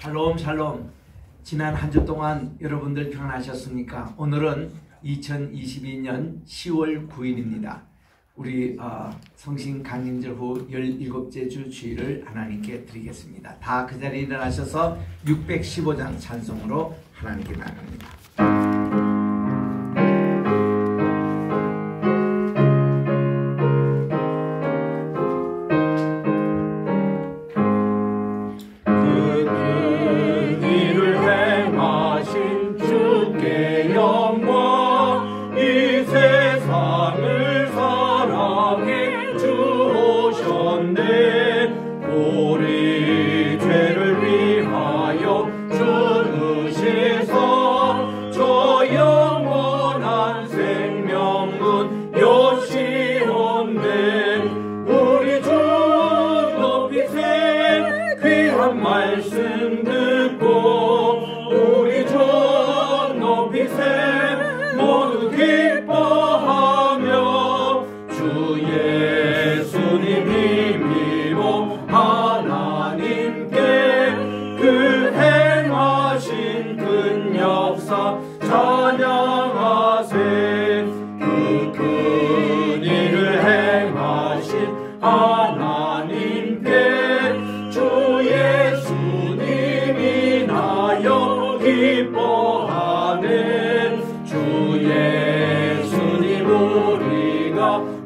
샬롬 샬롬. 지난 한 주 동안 여러분들 평안하셨습니까? 오늘은 2022년 10월 9일입니다. 우리 성신 강림절 후 17째 주 주일을 하나님께 드리겠습니다. 다 그 자리에 일어나셔서 615장 찬송으로 하나님께 나갑니다.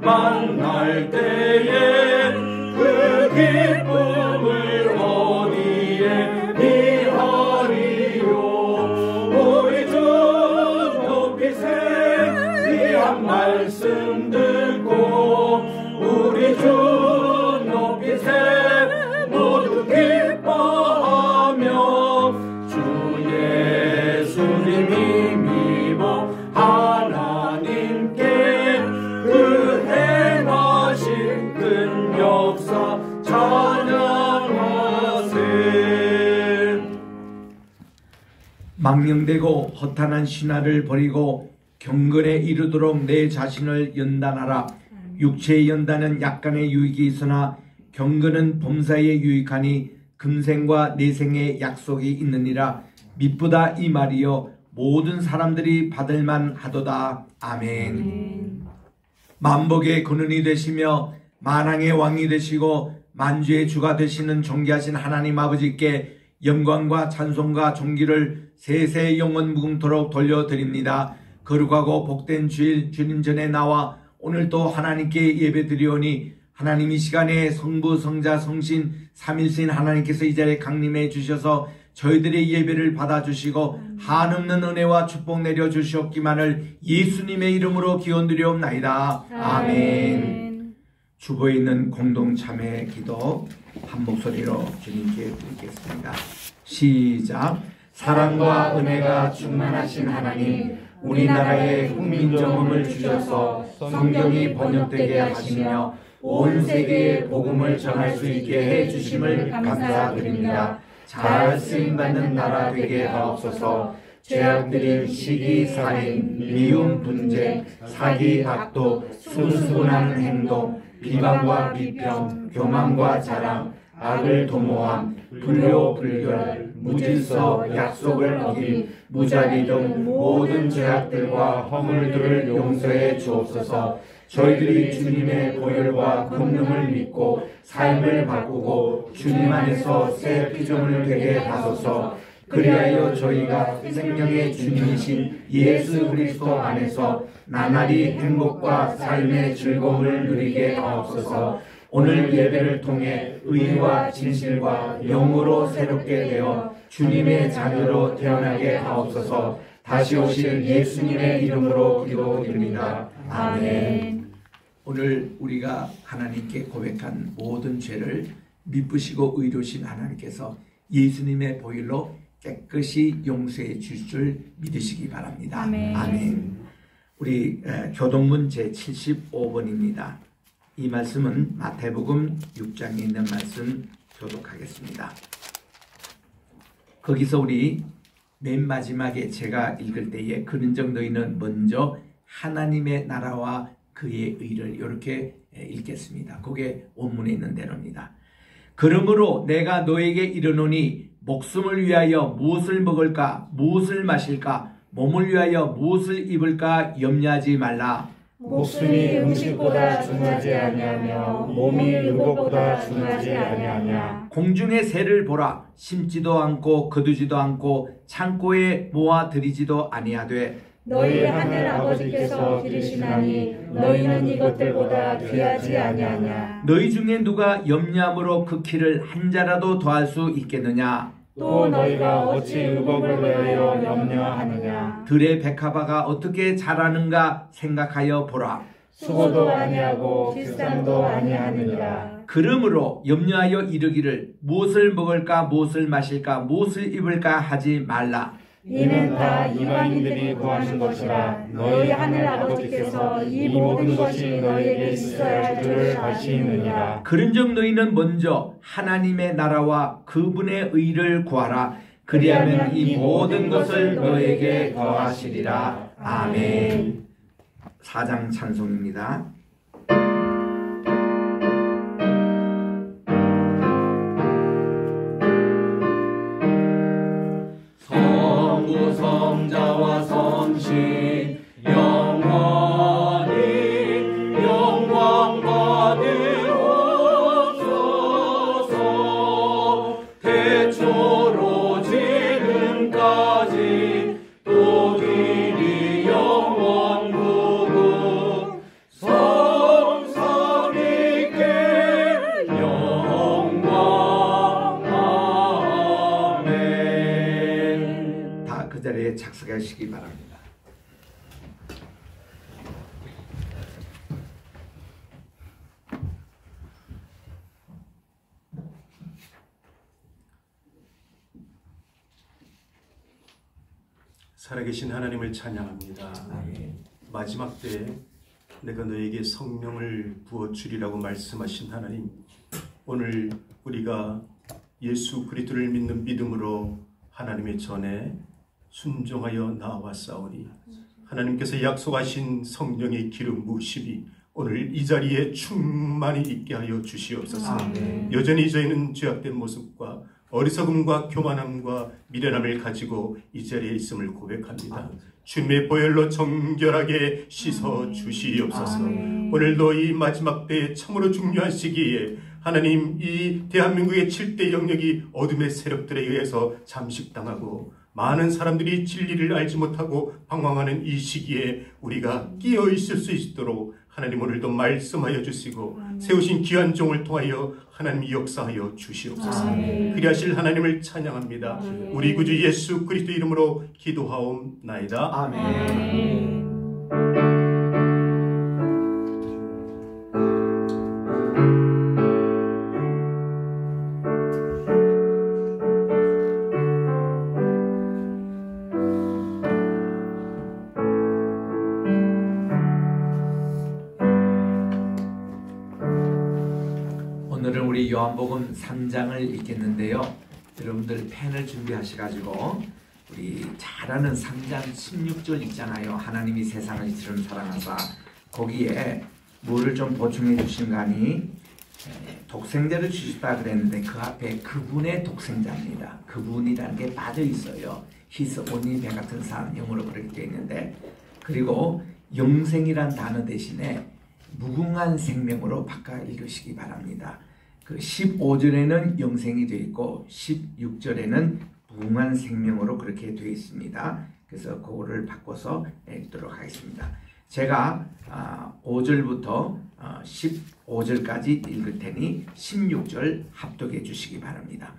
만날 때에 그 기쁨을 어디에 비하리요. 우리 주 높이세 귀한 말씀 듣고 우리 주 높이세 모두 기뻐하며 주 예수님 힘입어 하나님께 그 행하신 큰 역사 찬양하세. 망령되고 허탄한 신화를 버리고 경건에 이르도록 내 자신을 연단하라. 육체의 연단은 약간의 유익이 있으나 경건은 범사에 유익하니 금생과 내생의 약속이 있느니라. 미쁘다 이 말이여 모든 사람들이 받을만 하도다. 아멘. 만복의 근원이 되시며 만왕의 왕이 되시고 만주의 주가 되시는 존귀하신 하나님 아버지께 영광과 찬송과 존귀를 세세 영원 무궁토록 돌려드립니다. 거룩하고 복된 주일 주님 전에 나와 오늘도 하나님께 예배드리오니 하나님 이 시간에 성부 성자 성신 삼일신 하나님께서 이 자리에 강림해 주셔서 저희들의 예배를 받아주시고 한없는 은혜와 축복 내려주시옵기만을 예수님의 이름으로 기원드리옵나이다. 아멘. 주보에 있는 공동참회 기도 한 목소리로 주님께 드리겠습니다. 시작. 사랑과 은혜가 충만하신 하나님, 우리나라에 국민정음을 주셔서 성경이 번역되게 하시며 온 세계에 복음을 전할 수 있게 해주심을 감사드립니다. 잘 쓰임받는 나라 되게 하옵소서. 죄악들인 시기, 살인, 미움, 분쟁, 사기, 악독, 순수분하는 행동, 비방과 비평, 교만과 자랑, 악을 도모함, 불효, 불결, 무질서, 약속을 어김, 무자비 등 모든 죄악들과 허물들을 용서해 주옵소서. 저희들이 주님의 보혈과 권능을 믿고 삶을 바꾸고 주님 안에서 새 피조물 되게 하소서. 그리하여 저희가 생명의 주님이신 예수 그리스도 안에서 나날이 행복과 삶의 즐거움을 누리게 하옵소서. 오늘 예배를 통해 의와 진실과 영으로 새롭게 되어 주님의 자녀로 태어나게 하옵소서. 다시 오실 예수님의 이름으로 기도드립니다. 아멘. 오늘 우리가 하나님께 고백한 모든 죄를 미쁘시고 의로우신 하나님께서 예수님의 보혈로 깨끗이 용서해 주실 줄 믿으시기 바랍니다. 아멘. 아멘. 우리 교동문 제75번입니다. 이 말씀은 마태복음 6장에 있는 말씀 교독하겠습니다. 거기서 우리 맨 마지막에 제가 읽을 때에 그런즉 너희는 먼저 하나님의 나라와 그의 의를 이렇게 읽겠습니다. 그게 원문에 있는 대로입니다. 그러므로 내가 너에게 이르노니 목숨을 위하여 무엇을 먹을까 무엇을 마실까 몸을 위하여 무엇을 입을까 염려하지 말라. 목숨이 음식보다 중하지 아니하며 몸이 의복보다 중하지 아니하냐. 공중의 새를 보라. 심지도 않고 거두지도 않고 창고에 모아 들이지도 아니하되 너희 하늘 아버지께서 기르시나니 너희는 이것들보다 귀하지 아니하냐. 너희 중에 누가 염려함으로 그 키를 한 자라도 더할 수 있겠느냐. 또 너희가 어찌 의복을 위하여 염려하느냐. 들의 백합화가 어떻게 자라는가 생각하여 보라. 수고도 아니하고 길쌈도 아니하느니라. 그러므로 염려하여 이르기를 무엇을 먹을까 무엇을 마실까 무엇을 입을까 하지 말라. 이는 다 이방인들이 구하는 것이라. 너희 하늘 아버지께서 이 모든 것이 너희에게 있어야 할 줄을 아시느니라. 그런즉 너희는 먼저 하나님의 나라와 그분의 의를 구하라. 그리하면 이 모든 것을 너희에게 더하시리라. 아멘. 4장 찬송입니다. 성자와 성신 영원히 영광 받으옵소서. 태초로 지금까지 또 길이 영원무궁 성삼위께 영광. 아멘. 다 그 자리에 착석하시기 바랍니다. 살아계신 하나님을 찬양합니다. 마지막 때에 내가 너에게 성령을 부어주리라고 말씀하신 하나님, 오늘 우리가 예수 그리스도를 믿는 믿음으로 하나님의 전에 순종하여 나아왔사오니 하나님께서 약속하신 성령의 기름 부으심이 오늘 이 자리에 충만히 있게 하여 주시옵소서. 여전히 저희는 죄악된 모습과 어리석음과 교만함과 미련함을 가지고 이 자리에 있음을 고백합니다. 주님의 보혈로 정결하게 씻어 주시옵소서. 오늘도 이 마지막 때에 참으로 중요한 시기에 하나님, 이 대한민국의 7대 영역이 어둠의 세력들에 의해서 잠식당하고 많은 사람들이 진리를 알지 못하고 방황하는 이 시기에 우리가 끼어 있을 수 있도록 하나님 오늘도 말씀하여 주시고 세우신 귀한 종을 통하여 하나님 역사하여 주시옵소서. 그리하실 하나님을 찬양합니다. 우리 구주 예수 그리스도 이름으로 기도하옵나이다. 아멘. 오늘은 우리 요한복음 3장을 읽겠는데요. 여러분들 펜을 준비하셔가지고 우리 잘 아는 3장 16절 있잖아요. 하나님이 세상을 이처럼 사랑하사, 거기에 뭐를 좀 보충해 주신가 하니 독생자를 주셨다 그랬는데 그 앞에 그분의 독생자입니다. 그분이라는 게 빠져 있어요. His only begotten Son, 영어로 그렇게 되어 있는데, 그리고 영생이란 단어 대신에 무궁한 생명으로 바꿔 읽으시기 바랍니다. 그 15절에는 영생이 되어 있고 16절에는 무궁한 생명으로 그렇게 되어 있습니다. 그래서 그거를 바꿔서 읽도록 하겠습니다. 제가 5절부터 15절까지 읽을 테니 16절 합독해 주시기 바랍니다.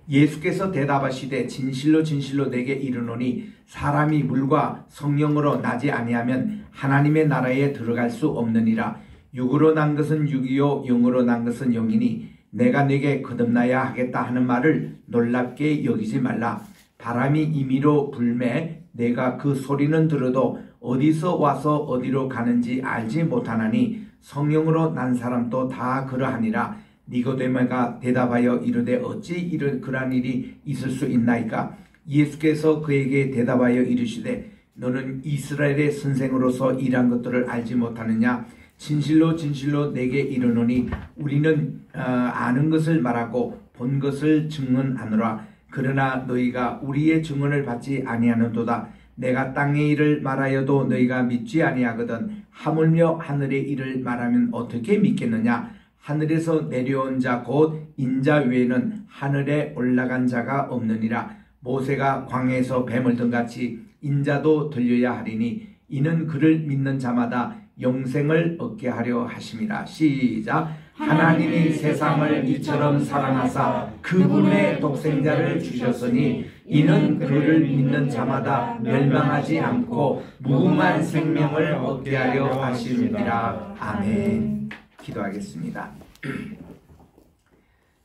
예수께서 대답하시되 진실로 진실로 내게 이르노니 사람이 물과 성령으로 나지 아니하면 하나님의 나라에 들어갈 수 없느니라. 육으로 난 것은 육이요 영으로 난 것은 영이니 내가 네게 거듭나야 하겠다 하는 말을 놀랍게 여기지 말라. 바람이 임의로 불매 내가 그 소리는 들어도 어디서 와서 어디로 가는지 알지 못하나니 성령으로 난 사람도 다 그러하니라. 니고데모가 대답하여 이르되 어찌 그러한 일이 있을 수 있나이까? 예수께서 그에게 대답하여 이르시되 너는 이스라엘의 선생으로서 일한 것들을 알지 못하느냐? 진실로 진실로 내게 이르노니 우리는 아는 것을 말하고 본 것을 증언하노라. 그러나 너희가 우리의 증언을 받지 아니하는도다. 내가 땅의 일을 말하여도 너희가 믿지 아니하거든. 하물며 하늘의 일을 말하면 어떻게 믿겠느냐. 하늘에서 내려온 자 곧 인자 외에는 하늘에 올라간 자가 없느니라. 모세가 광야에서 뱀을 든 같이 인자도 들려야 하리니 이는 그를 믿는 자마다 영생을 얻게 하려 하심이라. 시작. 하나님이 세상을 이처럼 사랑하사 그분의 독생자를 주셨으니 이는 그를 믿는 자마다 멸망하지 않고 무궁한 생명을 얻게 하려 하심이라. 아멘. 기도하겠습니다.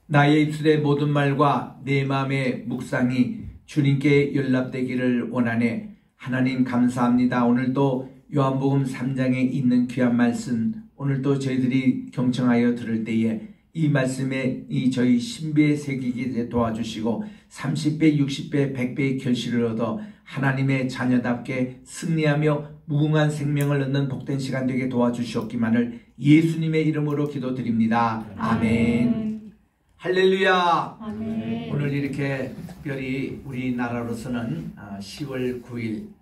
나의 입술의 모든 말과 내 마음의 묵상이 주님께 연락되기를 원하네. 하나님 감사합니다. 오늘도 요한복음 3장에 있는 귀한 말씀, 오늘도 저희들이 경청하여 들을 때에 이 말씀에 저희 신비에 새기게 도와주시고 30배, 60배, 100배의 결실을 얻어 하나님의 자녀답게 승리하며 무궁한 생명을 얻는 복된 시간 되게 도와주시옵기만을 예수님의 이름으로 기도드립니다. 아멘. 할렐루야. 아멘. 오늘 이렇게 특별히 우리나라로서는 10월 9일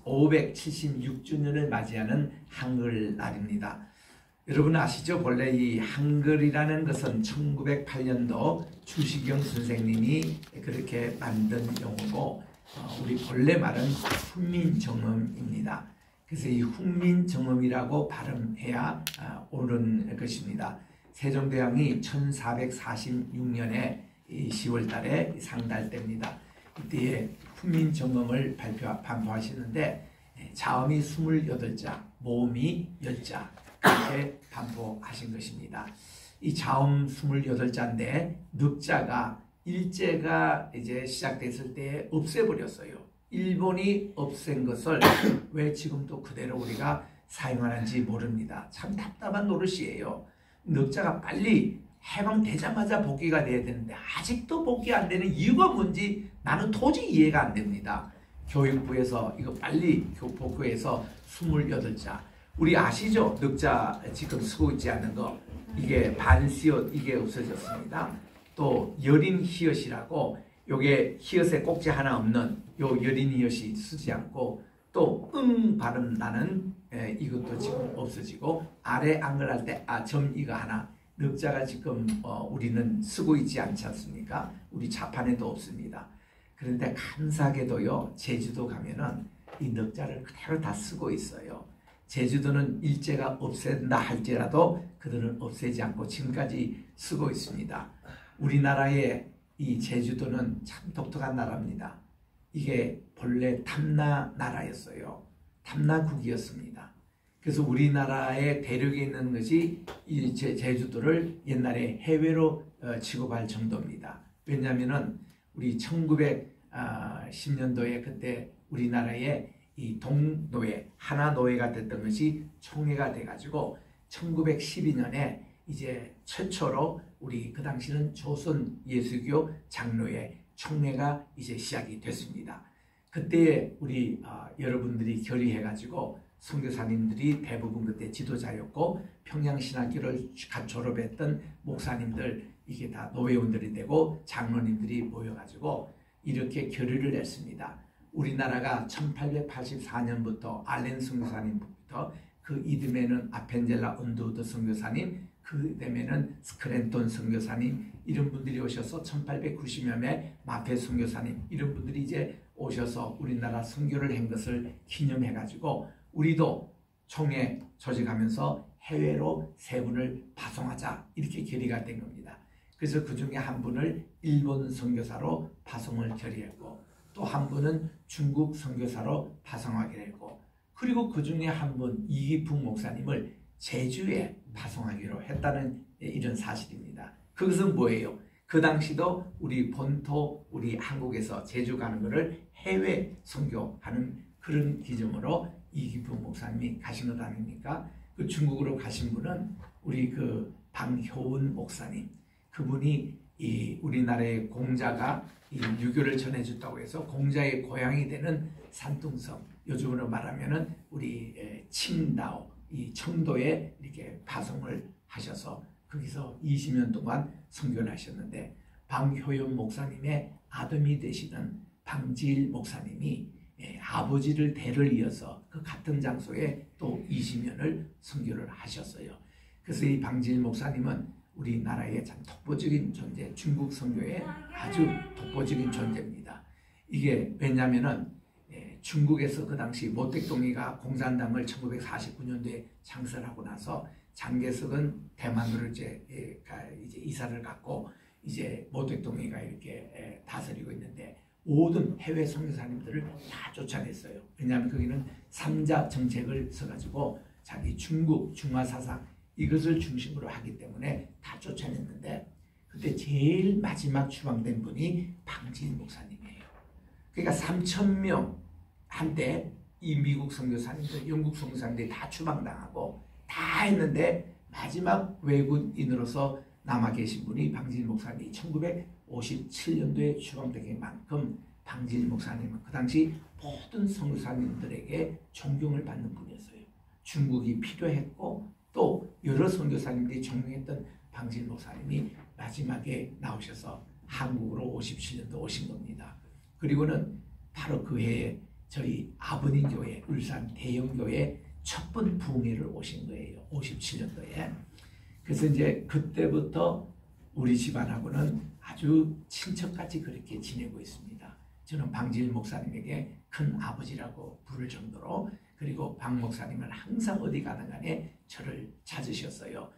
576주년을 맞이하는 한글날입니다. 여러분 아시죠? 본래 이 한글이라는 것은 1908년도 주시경 선생님이 그렇게 만든 용어고 우리 본래 말은 훈민정음입니다. 그래서 이 훈민정음이라고 발음해야 옳은 것입니다. 세종대왕이 1446년에 10월 달에 상달 때입니다. 이때에 훈민정음을 반포하시는데 자음이 28자, 모음이 10자 그렇게 반포하신 것입니다. 이 자음 28자인데 늑자가 일제가 이제 시작됐을 때 없애버렸어요. 일본이 없앤 것을 왜 지금도 그대로 우리가 사용하는지 모릅니다. 참 답답한 노릇이에요. 늑자가 빨리 해방되자마자 복귀가 돼야 되는데 아직도 복귀 안 되는 이유가 뭔지 나는 도저히 이해가 안 됩니다. 교육부에서 이거 빨리 복귀해서 28자. 우리 아시죠? 늑자 지금 쓰고 있지 않는 거. 이게 반시옷 이게 없어졌습니다. 또 여린 히읗이라고 요게 히읗에 꼭지 하나 없는 요 여린 히읗이 쓰지 않고 또 발음 나는 이것도 지금 없어지고 아래 한글할 때 점 이거 하나 늑자가 지금 우리는 쓰고 있지 않지 않습니까? 우리 자판에도 없습니다. 그런데 감사하게도요 제주도 가면은 이 늑자를 그대로 다 쓰고 있어요. 제주도는 일제가 없앤다 할지라도 그들은 없애지 않고 지금까지 쓰고 있습니다. 우리나라의 이 제주도는 참 독특한 나라입니다. 이게 본래 탐나 나라였어요. 탐나국이었습니다. 그래서 우리나라의 대륙에 있는 것이 이 제주도를 옛날에 해외로 취급할 정도입니다. 왜냐하면은 우리 1910년도에 그때 우리나라에 이 동노예, 하나노예가 됐던 것이 총회가 돼가지고 1912년에 이제 최초로 우리 그 당시는 조선 예수교 장로회 총회가 이제 시작이 됐습니다. 그때 우리 여러분들이 결의해가지고 선교사님들이 대부분 그때 지도자였고 평양신학교를 갓 졸업했던 목사님들 이게 다 노회원들이 되고 장로님들이 모여가지고 이렇게 결의를 냈습니다. 우리나라가 1884년부터 알렌 선교사님부터 그 이듬해는 아펜젤라 언두우드 선교사님 그 이듬해는 스크랜톤 선교사님 이런 분들이 오셔서 1890여 명 마페 선교사님 이런 분들이 이제 오셔서 우리나라 선교를 한 것을 기념해가지고 우리도 총회 조직하면서 해외로 3분을 파송하자 이렇게 결의가 된 겁니다. 그래서 그 중에 한 분을 일본 선교사로 파송을 결의했고 또 한 분은 중국 선교사로 파송하기로 했고 그리고 그 중에 한 분 이기풍 목사님을 제주에 파송하기로 했다는 이런 사실입니다. 그것은 뭐예요? 그 당시도 우리 본토 우리 한국에서 제주 가는 것을 해외 선교하는 그런 기준으로 이기풍 목사님이 가신 것 아닙니까? 그 중국으로 가신 분은 우리 그 방효은 목사님 그분이 이 우리나라의 공자가 이 유교를 전해줬다고 해서 공자의 고향이 되는 산둥성 요즘으로 말하면은 우리 칭다오 이 청도에 이렇게 파송을 하셔서 거기서 20년 동안 선교를 하셨는데 방효연 목사님의 아들이 되시는 방지일 목사님이 아버지를 대를 이어서 그 같은 장소에 또 20년을 선교를 하셨어요. 그래서 이 방지일 목사님은 우리나라의 참 독보적인 존재, 중국 선교의 아주 독보적인 존재입니다. 이게 왜냐면은 중국에서 그 당시 모택동이가 공산당을 1949년도에 창설하고 나서 장개석은 대만으로 이제 이사를 갔고 이제 모택동이가 이렇게 다스리고 있는데 모든 해외 선교사님들을 다 쫓아냈어요. 왜냐하면 거기는 3자 정책을 써가지고 자기 중국 중화 사상 이것을 중심으로 하기 때문에 다 쫓아냈는데 그때 제일 마지막 추방된 분이 방지일 목사님이에요. 그러니까 3,000명 한때 이 미국 선교사님들, 영국 선교사님들이 다 추방당하고 다 했는데 마지막 외국인으로서 남아 계신 분이 방지일 목사님이 1957년도에 추방된 만큼 방지일 목사님은 그 당시 모든 선교사님들에게 존경을 받는 분이었어요. 중국이 필요했고 또 여러 선교사님들이 존경했던 방지일 목사님이 마지막에 나오셔서 한국으로 57년도 오신 겁니다. 그리고는 바로 그 해에 저희 아버님 교회, 울산 대형교회 첫 번 부흥회를 오신 거예요. 57년도에. 그래서 이제 그때부터 우리 집안하고는 아주 친척같이 그렇게 지내고 있습니다. 저는 방지일 목사님에게 큰 아버지라고 부를 정도로 그리고 방 목사님은 항상 어디 가든 간에 저를 찾으셨어요.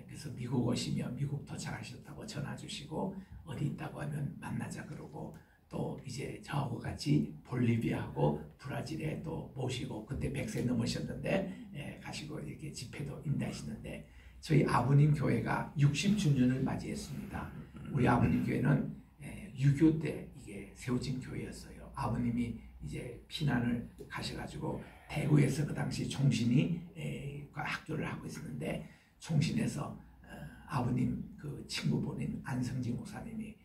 그래서 미국 오시면 미국 도착하셨다고 전화 주시고 어디 있다고 하면 만나자 그러고 또 이제 저하고 같이 볼리비아하고 브라질에 또 모시고 그때 100세 넘으셨는데 가시고 이렇게 집회도 인도하시는데 저희 아버님 교회가 60주년을 맞이했습니다. 우리 아버님 교회는 6.25 때 이게 세워진 교회였어요. 아버님이 이제 피난을 가셔가지고 대구에서 그 당시 총신이 학교를 하고 있었는데 총신에서 아버님 그 친구분인 안성지 목사님이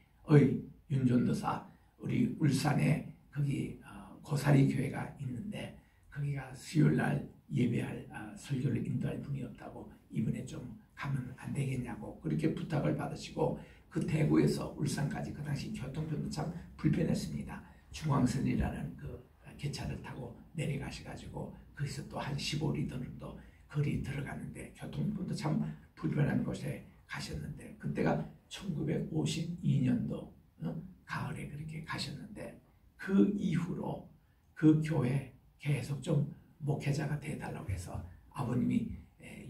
윤전도사 우리 울산에 거기 고사리 교회가 있는데 거기가 수요일날 예배할 설교를 인도할 분이 없다고 이번에 좀 가면 안 되겠냐고 그렇게 부탁을 받으시고 그 대구에서 울산까지 그 당시 교통편도 참 불편했습니다. 중앙선이라는 그 기차를 타고 내려가셔가지고 거기서 또 한 15리 정도 거리 들어가는데 교통편도 참 불편한 곳에 가셨는데 그때가 1952년도 가을에 그렇게 가셨는데 그 이후로 그 교회 계속 좀 목회자가 돼달라고 해서 아버님이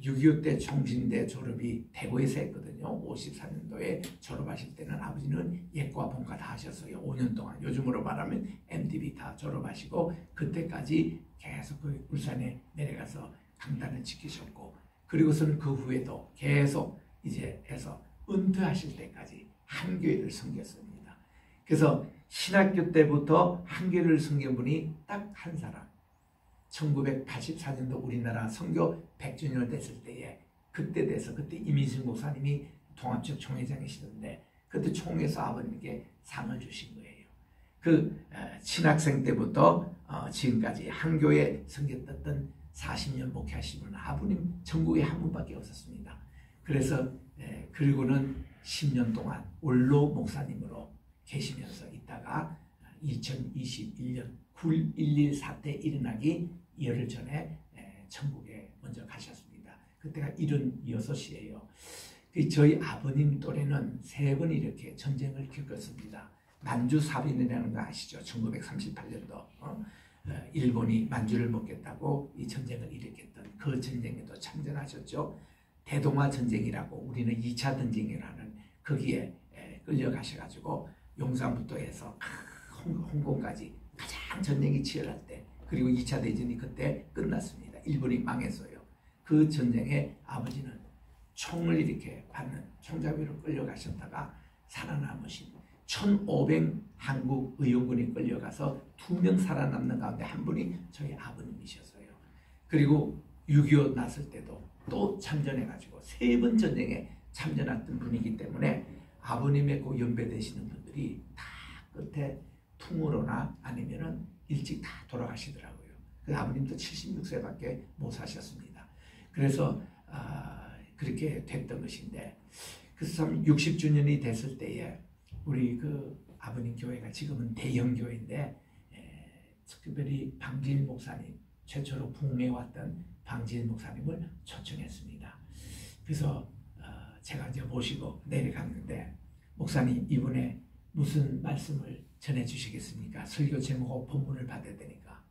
6.25 때 총신대 졸업이 대구에서 했거든요. 54년도에 졸업하실 때는 아버지는 예과 본과 다 하셨어요. 5년 동안 요즘으로 말하면 MDB 다 졸업하시고 그때까지 계속 그 울산에 내려가서 강단을 지키셨고 그리고서는 그 후에도 계속 이제 해서 은퇴하실 때까지 한 교회를 섬겼습니다. 그래서 신학교 때부터 한 교회를 섬긴 분이 딱 한 사람 1984년도 우리나라 선교 100주년을 됐을 때에 그때 돼서 그때 이민식 목사님이 통합적 총회장이시던데 그때 총회에서 아버님께 상을 주신 거예요. 그 신학생 때부터 지금까지 한 교회 섬겼던 40년 목회하신 분은 아버님 전국에 한 분밖에 없었습니다. 그래서 그리고는 10년 동안 원로 목사님으로 계시면서 있다가 2021년 9.11 사태 일어나기 열흘 전에 천국에 먼저 가셨습니다. 그때가 76이에요. 저희 아버님 또래는 3번 이렇게 전쟁을 겪었습니다. 만주사변이라는 거 아시죠? 1938년도 일본이 만주를 먹겠다고 이 전쟁을 일으켰던 그 전쟁에도 참전하셨죠. 대동아 전쟁이라고 우리는 2차 전쟁이라는 거기에 끌려가셔가지고 용산부터 해서 홍콩까지 가장 전쟁이 치열할 때 그리고 2차 대전이 그때 끝났습니다. 일본이 망했어요. 그 전쟁에 아버지는 총을 이렇게 받는 총잡이로 끌려가셨다가 살아남으신 1,500 한국 의용군이 끌려가서 2명 살아남는 가운데 한 분이 저희 아버님이셨어요. 그리고 6.25 났을 때도 또 참전해가지고 3번 전쟁에 참전했던 분이기 때문에 아버님의 그 연배되시는 분들이 다 끝에 퉁으로나 아니면은 일찍 다 돌아가시더라고요. 그 아버님도 76세밖에 못 사셨습니다. 그래서 그렇게 됐던 것인데, 그래서 참 60주년이 됐을 때에 우리 그 아버님 교회가 지금은 대형 교회인데, 특별히 방지일 목사님, 최초로 부흥해 왔던 방지일 목사님을 초청했습니다. 그래서 제가 이제 모시고 내려갔는데, 목사님 이번에 무슨 말씀을 전해 주시겠습니까? 설교 제목하고 본문을 받아야 되니까.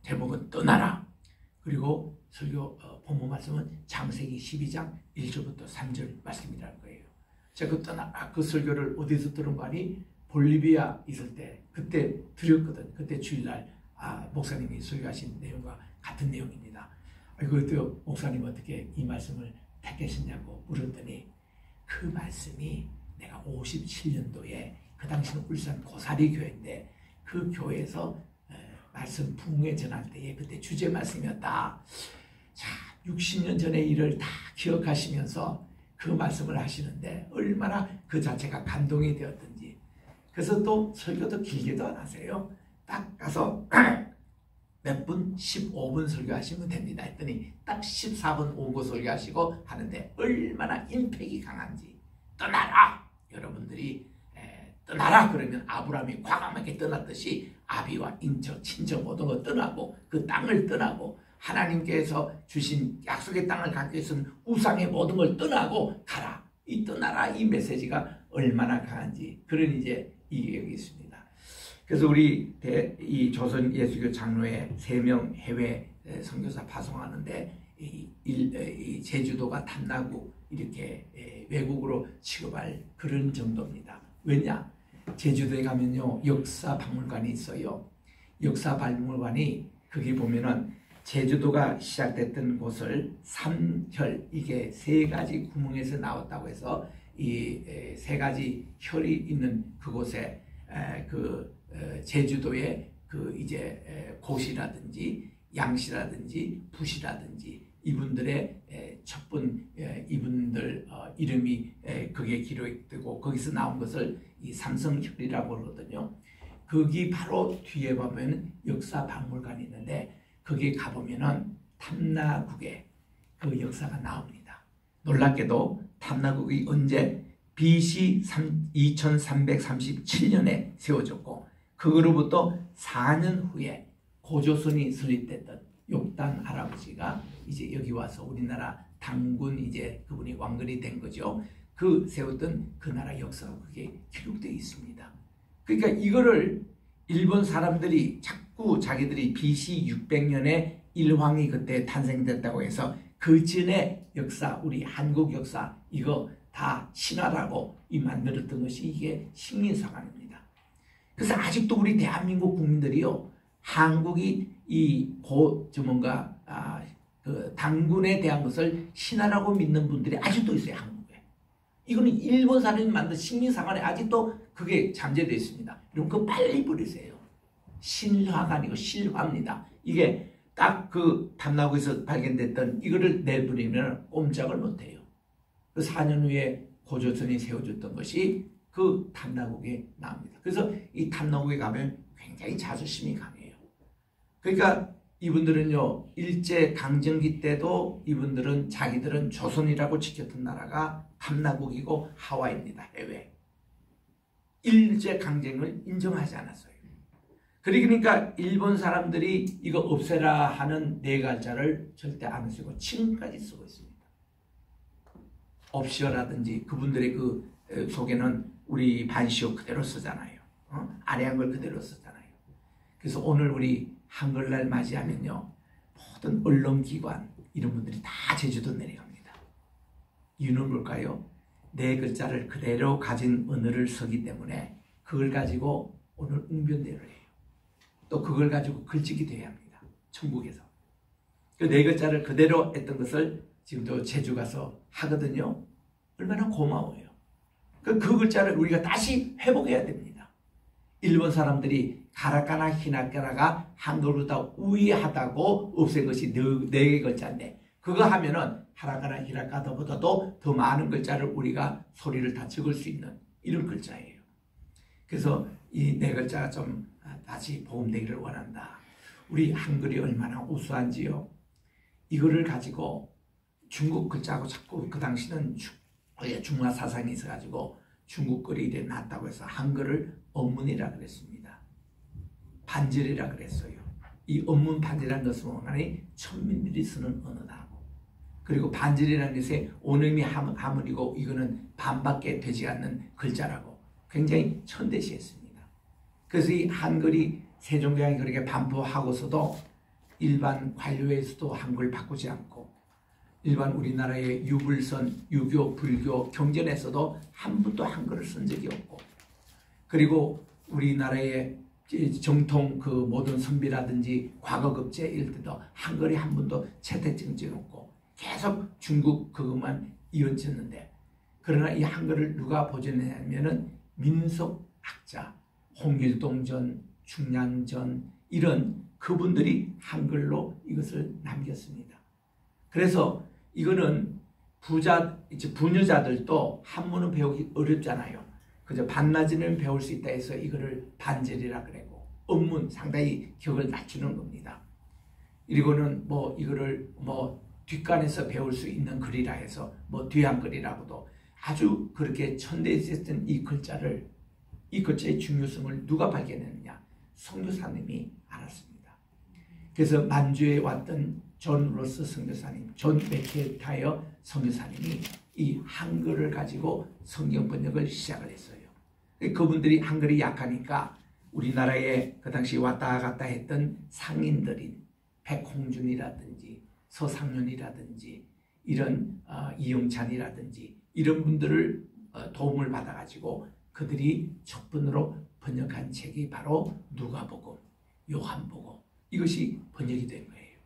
제목은 떠나라. 그리고 설교 본문 말씀은 창세기 12장 1절부터 3절 말씀이라는 거예요. 제가 그 떠나라 그 설교를 어디서 들은 거 아니? 볼리비아 있을 때 그때 드렸거든. 그때 주일날 목사님이 설교하신 내용과 같은 내용입니다. 그것도 목사님 어떻게 이 말씀을 택하셨냐고 물었더니, 그 말씀이 내가 57년도에 그 당시는 울산 고사리 교회인데 그 교회에서 말씀 부흥회 전할 때에 그때 주제 말씀이었다. 자, 60년 전의 일을 다 기억하시면서 그 말씀을 하시는데 얼마나 그 자체가 감동이 되었던지. 그래서 또 설교도 길게도 안 하세요. 딱 가서 몇 분? 15분 설교하시면 됩니다 했더니 딱 14분 오고 설교하시고 하는데 얼마나 임팩이 강한지. 떠나라! 여러분들이 떠나라 그러면 아브라함이 과감하게 떠났듯이 아비와 인척, 친척 모든 거 떠나고 그 땅을 떠나고 하나님께서 주신 약속의 땅을 갖기 위해서는 우상의 모든 걸 떠나고 가라. 이 떠나라 이 메시지가 얼마나 강한지 그런 이제 이게 있습니다. 그래서 우리 이 조선 예수교 장로회 3명 해외 선교사 파송하는데 이 제주도가 탐나고 이렇게 외국으로 취급할 그런 정도입니다. 왜냐? 제주도에 가면요 역사 박물관이 있어요. 역사 박물관이 거기 보면은 제주도가 시작됐던 곳을 삼혈, 이게 3가지 구멍에서 나왔다고 해서 이 3가지 혈이 있는 그곳에 제주도의 그 이제 고시라든지 양시라든지 부시라든지 이분들의 첩분 이분들 이름이 그게 기록되고 거기서 나온 것을 이 삼성혈이라고 그러거든요. 거기 바로 뒤에 보면 역사 박물관이 있는데 거기 가보면은 탐나국의 그 역사가 나옵니다. 놀랍게도 탐나국이 언제 BC 2337년에 세워졌고 그거로부터 4년 후에 고조선이 설립됐던 욕단 할아버지가 이제 여기 와서 우리나라 당군 이제 그분이 왕건이 된 거죠. 그 세웠던 그 나라 역사가 그게 기록되어 있습니다. 그러니까 이거를 일본 사람들이 자꾸 자기들이 BC 600년에 일왕이 그때 탄생됐다고 해서 그 전에 역사, 우리 한국 역사 이거 다 신화라고 이 만들었던 것이 이게 식민사관입니다. 그래서 아직도 우리 대한민국 국민들이요 한국이 그 당군에 대한 것을 신화라고 믿는 분들이 아직도 있어요. 한국에. 이거는 일본 사람이 만든 식민사관에 아직도 그게 잠재되어 있습니다. 여러분 그거 빨리 버리세요. 신화가 아니고 실화입니다. 이게 딱 그 탐나국에서 발견됐던 이거를 내버리면 꼼짝을 못해요. 그 4년 후에 고조선이 세워졌던 것이 그 탐나국에 나옵니다. 그래서 이 탐나국에 가면 굉장히 자존심이 강해요. 그러니까 이분들은요 일제 강점기 때도 이분들은 자기들은 조선이라고 지켰던 나라가 탐나국이고 하와이입니다. 해외. 일제 강점을 인정하지 않았어요. 그러니까 일본 사람들이 이거 없애라 하는 4글자를 절대 안 쓰고 지금까지 쓰고 있습니다. 없이어라든지 그분들의 그 속에는 우리 반시오 그대로 쓰잖아요. 아래한 걸 그대로 쓰잖아요. 그래서 오늘 우리 한글날 맞이하면요 모든 언론기관 이런 분들이 다 제주도 내려갑니다. 이유는 뭘까요? 4글자를 그대로 가진 언어를 쓰기 때문에 그걸 가지고 오늘 웅변대를 해요. 또 그걸 가지고 글짓기도 해야 합니다. 천국에서. 그 4글자를 그대로 했던 것을 지금도 제주 가서 하거든요. 얼마나 고마워요. 그 글자를 우리가 다시 회복해야 됩니다. 일본 사람들이 가라카나 히나카나가 한글보다 우위하다고 없앤 것이 4개 글자인데 그거 하면은 하라카나 히라카나보다도 더 많은 글자를 우리가 소리를 다 적을 수 있는 이런 글자예요. 그래서 이 4글자가 좀 다시 보험되기를 원한다. 우리 한글이 얼마나 우수한지요. 이거를 가지고 중국 글자하고 자꾸 그 당시는 중화 사상이 있어가지고 중국 글이 이래 낫다고 해서 한글을 언문이라 그랬습니다. 반절이라 그랬어요. 이 언문 반절이라는 것은 원하니 천민들이 쓰는 언어다. 그리고 반절이라는 것에 온음이 하문이고 이거는 반밖에 되지 않는 글자라고 굉장히 천대시했습니다. 그래서 이 한글이 세종대왕이 그렇게 반포하고서도 일반 관료에서도 한글 바꾸지 않고 일반 우리나라의 유불선, 유교, 불교, 경전에서도 한 번도 한글을 쓴 적이 없고 그리고 우리나라의 정통 그 모든 선비라든지 과거급제 이럴 때도 한글이 한 번도 채택된 적이 없고 계속 중국 그것만 이어졌는데 그러나 이 한글을 누가 보존했냐면은 민속학자, 홍길동전, 중량전 이런 그분들이 한글로 이것을 남겼습니다. 그래서 이거는 부녀자들도 한문은 배우기 어렵잖아요. 그저 반나절은 배울 수 있다 해서 이거를 반절이라 그러고 언문 상당히 격을 낮추는 겁니다. 그리고는 뭐 이거를 뭐 뒷간에서 배울 수 있는 글이라 해서 뭐 뒤안글이라고도 아주 그렇게 천대했던 이 글자를 이 글자의 중요성을 누가 발견했느냐? 선교사님이 알았습니다. 그래서 만주에 왔던 존 로스 선교사님, 존 맥케타이어 선교사님이 이 한글을 가지고 성경 번역을 시작을 했어요. 그분들이 한글이 약하니까 우리나라에 그 당시 왔다 갔다 했던 상인들인 백홍준이라든지 서상윤이라든지 이런 이용찬이라든지 이런 분들을 도움을 받아가지고 그들이 척분으로 번역한 책이 바로 누가복음, 요한복음 이것이 번역이 된 거예요.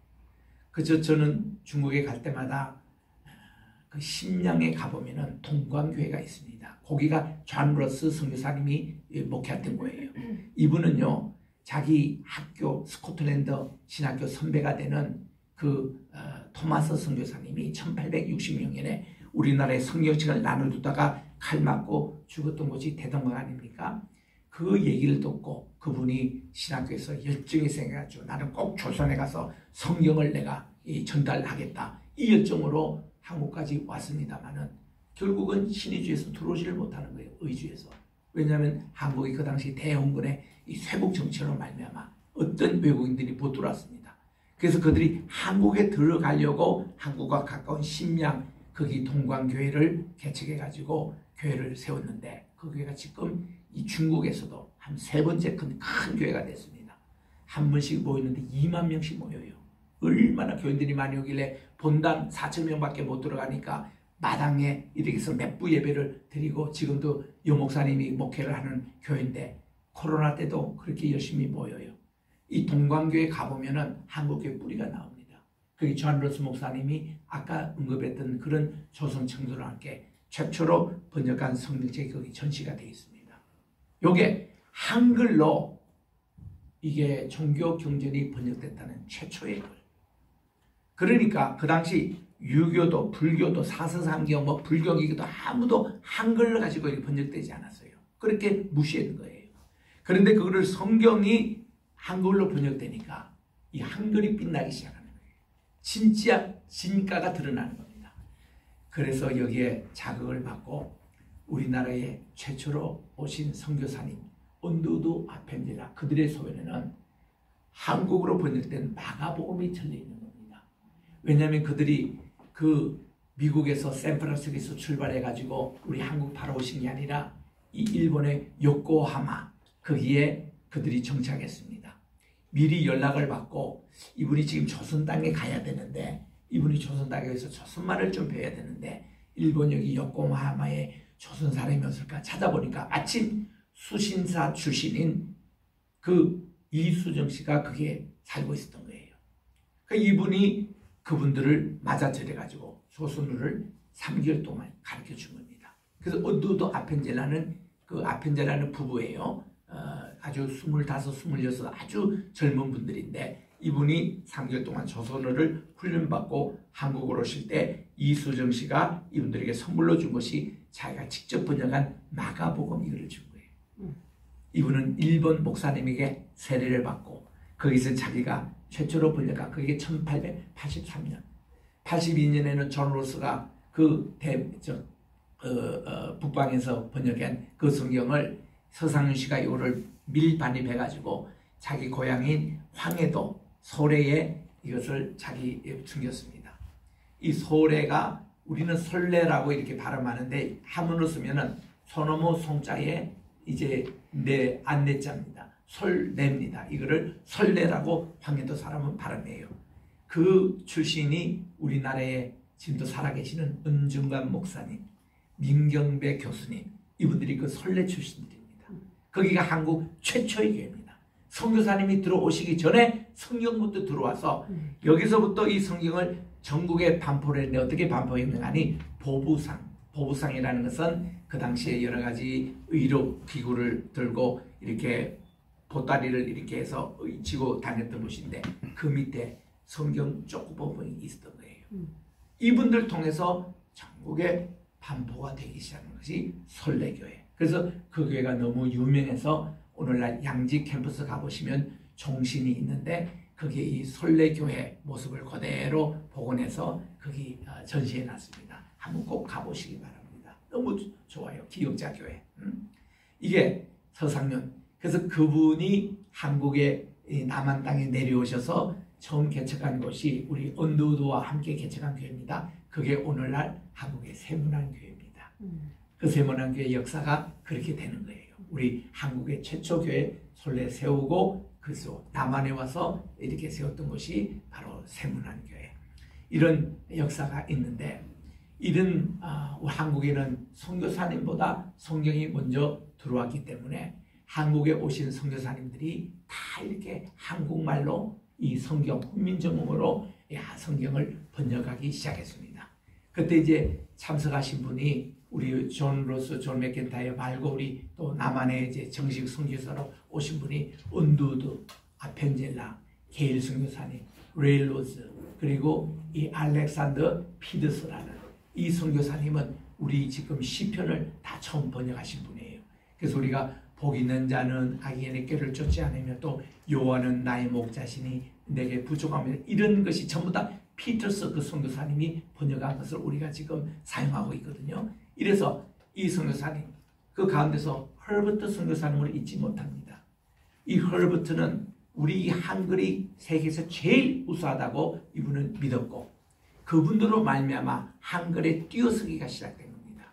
그래서 저는 중국에 갈 때마다 그 심양에 가보면은 동광교회가 있습니다. 거기가 존 로스 선교사님이 목회했던 거예요. 이분은요 자기 학교 스코틀랜드 신학교 선배가 되는 그 토마스 선교사님이 1860년에 우리나라의 성경책을 나눠두다가 칼 맞고 죽었던 곳이 대동강 아닙니까? 그 얘기를 듣고 그분이 신학교에서 열정이 생겨가지고 나는 꼭 조선에 가서 성경을 내가 전달하겠다. 이 열정으로 한국까지 왔습니다만은 결국은 신의주에서 들어오지를 못하는 거예요. 의주에서. 왜냐하면 한국이 그 당시 대홍군의 이 쇄국 정치로 말미암아 어떤 외국인들이 못 들어왔습니다. 그래서 그들이 한국에 들어가려고 한국과 가까운 심양 거기 동광교회를 개척해가지고 교회를 세웠는데 그 교회가 지금 이 중국에서도 한 3번째 큰 교회가 됐습니다. 한 번씩 모이는데 2만 명씩 모여요. 얼마나 교인들이 많이 오길래 본당 4,000명밖에 못 들어가니까 마당에 이렇게 해서 맷부 예배를 드리고 지금도 여 목사님이 목회를 하는 교회인데 코로나 때도 그렇게 열심히 모여요. 이 동광교회 가보면은 한국교회 뿌리가 나옵니다. 거기 존 로스 목사님이 아까 언급했던 그런 조선 청도와 함께 최초로 번역한 성경책이 거기 전시가 되어 있습니다. 요게 한글로 이게 종교 경전이 번역됐다는 최초의 글. 그러니까 그 당시 유교도 불교도 사서상경 뭐 불교기도 아무도 한글로 가지고 이렇게 번역되지 않았어요. 그렇게 무시했던 거예요. 그런데 그거를 성경이 한글로 번역되니까 이 한글이 빛나기 시작하는 거예요. 진짜 진가가 드러나는 겁니다. 그래서 여기에 자극을 받고 우리나라에 최초로 오신 선교사님 언두두 아펜디라 그들의 소원에는 한국어로 번역된 마가복음이 들려있는 겁니다. 왜냐하면 그들이 그 미국에서 샌프란시스코에서 출발해가지고 우리 한국 바로 오신 게 아니라 이 일본의 요코하마 거기에 그들이 정착했습니다. 미리 연락을 받고 이분이 지금 조선 땅에 가야 되는데 이분이 조선 땅에 가서 조선말을 좀 배워야 되는데 일본 여기 요코하마에 조선 사람이 없을까 찾아보니까 마침 수신사 출신인 그 이수정 씨가 그게 살고 있었던 거예요. 그러니까 이분이 그분들을 맞아들여가지고 조선어를 3개월 동안 가르쳐 준 겁니다. 그래서 언두두 아펜젤라는 그 아펜젤라는 부부예요. 아주 25, 26 아주 젊은 분들인데 이분이 3개월 동안 조선어를 훈련받고 한국으로 오실 때 이수정 씨가 이분들에게 선물로 준 것이 자기가 직접 번역한 마가복음 이거를 준 거예요. 이분은 일본 목사님에게 세례를 받고 거기서 자기가 최초로 번역한 그게 1883년 82년에는 존 로스가 북방에서 번역한 그 성경을 서상윤 씨가 이거를 밀반입해가지고 자기 고향인 황해도 소래에 이것을 자기 숨겼습니다. 이 소래가 우리는 설레라고 이렇게 발음하는데 한문으로 쓰면은 소나무 송자에 이제 내 안내자입니다. 설레입니다. 이거를 설레라고 황해도 사람은 발음해요. 그 출신이 우리나라에 지금도 살아계시는 은중관 목사님, 민경배 교수님, 이분들이 그 설레 출신들입니다. 거기가 한국 최초의 교회입니다. 선교사님이 들어오시기 전에 성경부터 들어와서 여기서부터 이 성경을 전국에 반포를 했는데 어떻게 반포했느냐니 보부상이라는 것은 그 당시에 여러 가지 의료 기구를 들고 이렇게 보따리를 이렇게 해서 지고 다녔던 곳인데 그 밑에 성경 쪽부분이 있었던 거예요. 이분들 통해서 전국에 반포가 되기 시작한 것이 설레교회. 그래서 그 교회가 너무 유명해서 오늘날 양지 캠퍼스 가보시면 종신이 있는데 거기에 이 설레교회 모습을 그대로 복원해서 거기 전시해 놨습니다. 한번 꼭 가보시기 바랍니다. 너무 좋아요. 기억자 교회. 이게 서상윤. 그래서 그분이 한국의 남한 땅에 내려오셔서 처음 개척한 곳이 우리 언두도와 함께 개척한 교회입니다. 그게 오늘날 한국의 세문안교회입니다. 그 세문안교회 역사가 그렇게 되는 거예요. 우리 한국의 최초 교회 설레 세우고 그래서 남한에 와서 이렇게 세웠던 것이 바로 세문안교회. 이런 역사가 있는데 이런 한국에는 선교사님보다 성경이 먼저 들어왔기 때문에 한국에 오신 선교사님들이 다 이렇게 한국말로 이 성경 훈민정음으로 성경을 번역하기 시작했습니다. 그때 이제 참석하신 분이 우리 존 로스, 존 맥켄타이어 말고 우리 또 남한에 이제 정식 선교사로 오신 분이 은두드, 아펜젤라, 게일 선교사님, 레일로즈 그리고 이 알렉산더 피드스라는 이 선교사님은 우리 지금 시편을 다 처음 번역하신 분이에요. 그래서 우리가 복 있는 자는 악인의 꾀를 쫓지 않으며 또 여호와는 나의 목자시니 내게 부족하며 이런 것이 전부 다 피터스 그 선교사님이 번역한 것을 우리가 지금 사용하고 있거든요. 이래서 이 선교사님 그 가운데서 헐버트 선교사님을 잊지 못합니다. 이 헐버트는 우리 한글이 세계에서 제일 우수하다고 이분은 믿었고 그분들로 말미암아 한글에 띄어쓰기가 시작된 겁니다.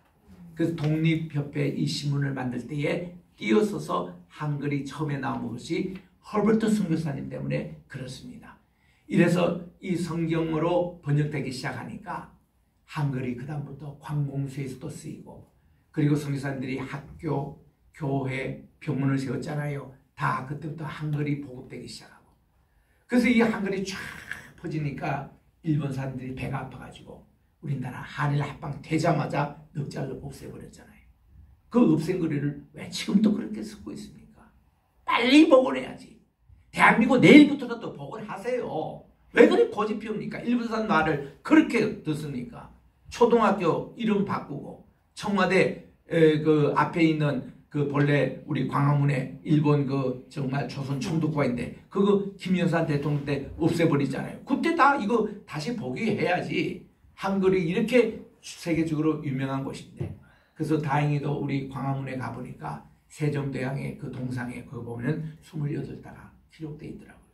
그래서 독립협회 이 신문을 만들 때에 띄어서서 한글이 처음에 나온 것이 헐버트 선교사님 때문에 그렇습니다. 이래서 이 성경으로 번역되기 시작하니까 한글이 그 다음부터 관공서에서도 쓰이고 그리고 선교사님들이 학교, 교회, 병원을 세웠잖아요. 다 그때부터 한글이 보급되기 시작하고 그래서 이 한글이 쫙 퍼지니까 일본 사람들이 배가 아파가지고 우리나라 한일 합방 되자마자 넉살로 없애버렸잖아요. 그 없앤 거리를 왜 지금도 그렇게 쓰고 있습니까? 빨리 복원해야지. 대한민국 내일부터는 복원하세요. 왜 그래 고집 피웁니까? 일본 사람 말을 그렇게 듣습니까? 초등학교 이름 바꾸고 청와대 그 앞에 있는 그 본래 우리 광화문에 일본 그 정말 조선 총독과인데 그거 김영삼 대통령 때 없애버리잖아요. 그때 다 이거 다시 복귀해야지. 한글이 이렇게 세계적으로 유명한 곳인데 그래서 다행히도 우리 광화문에 가보니까 세종대왕의 그 동상에 그거 보면 28다가 기록되어 있더라고요.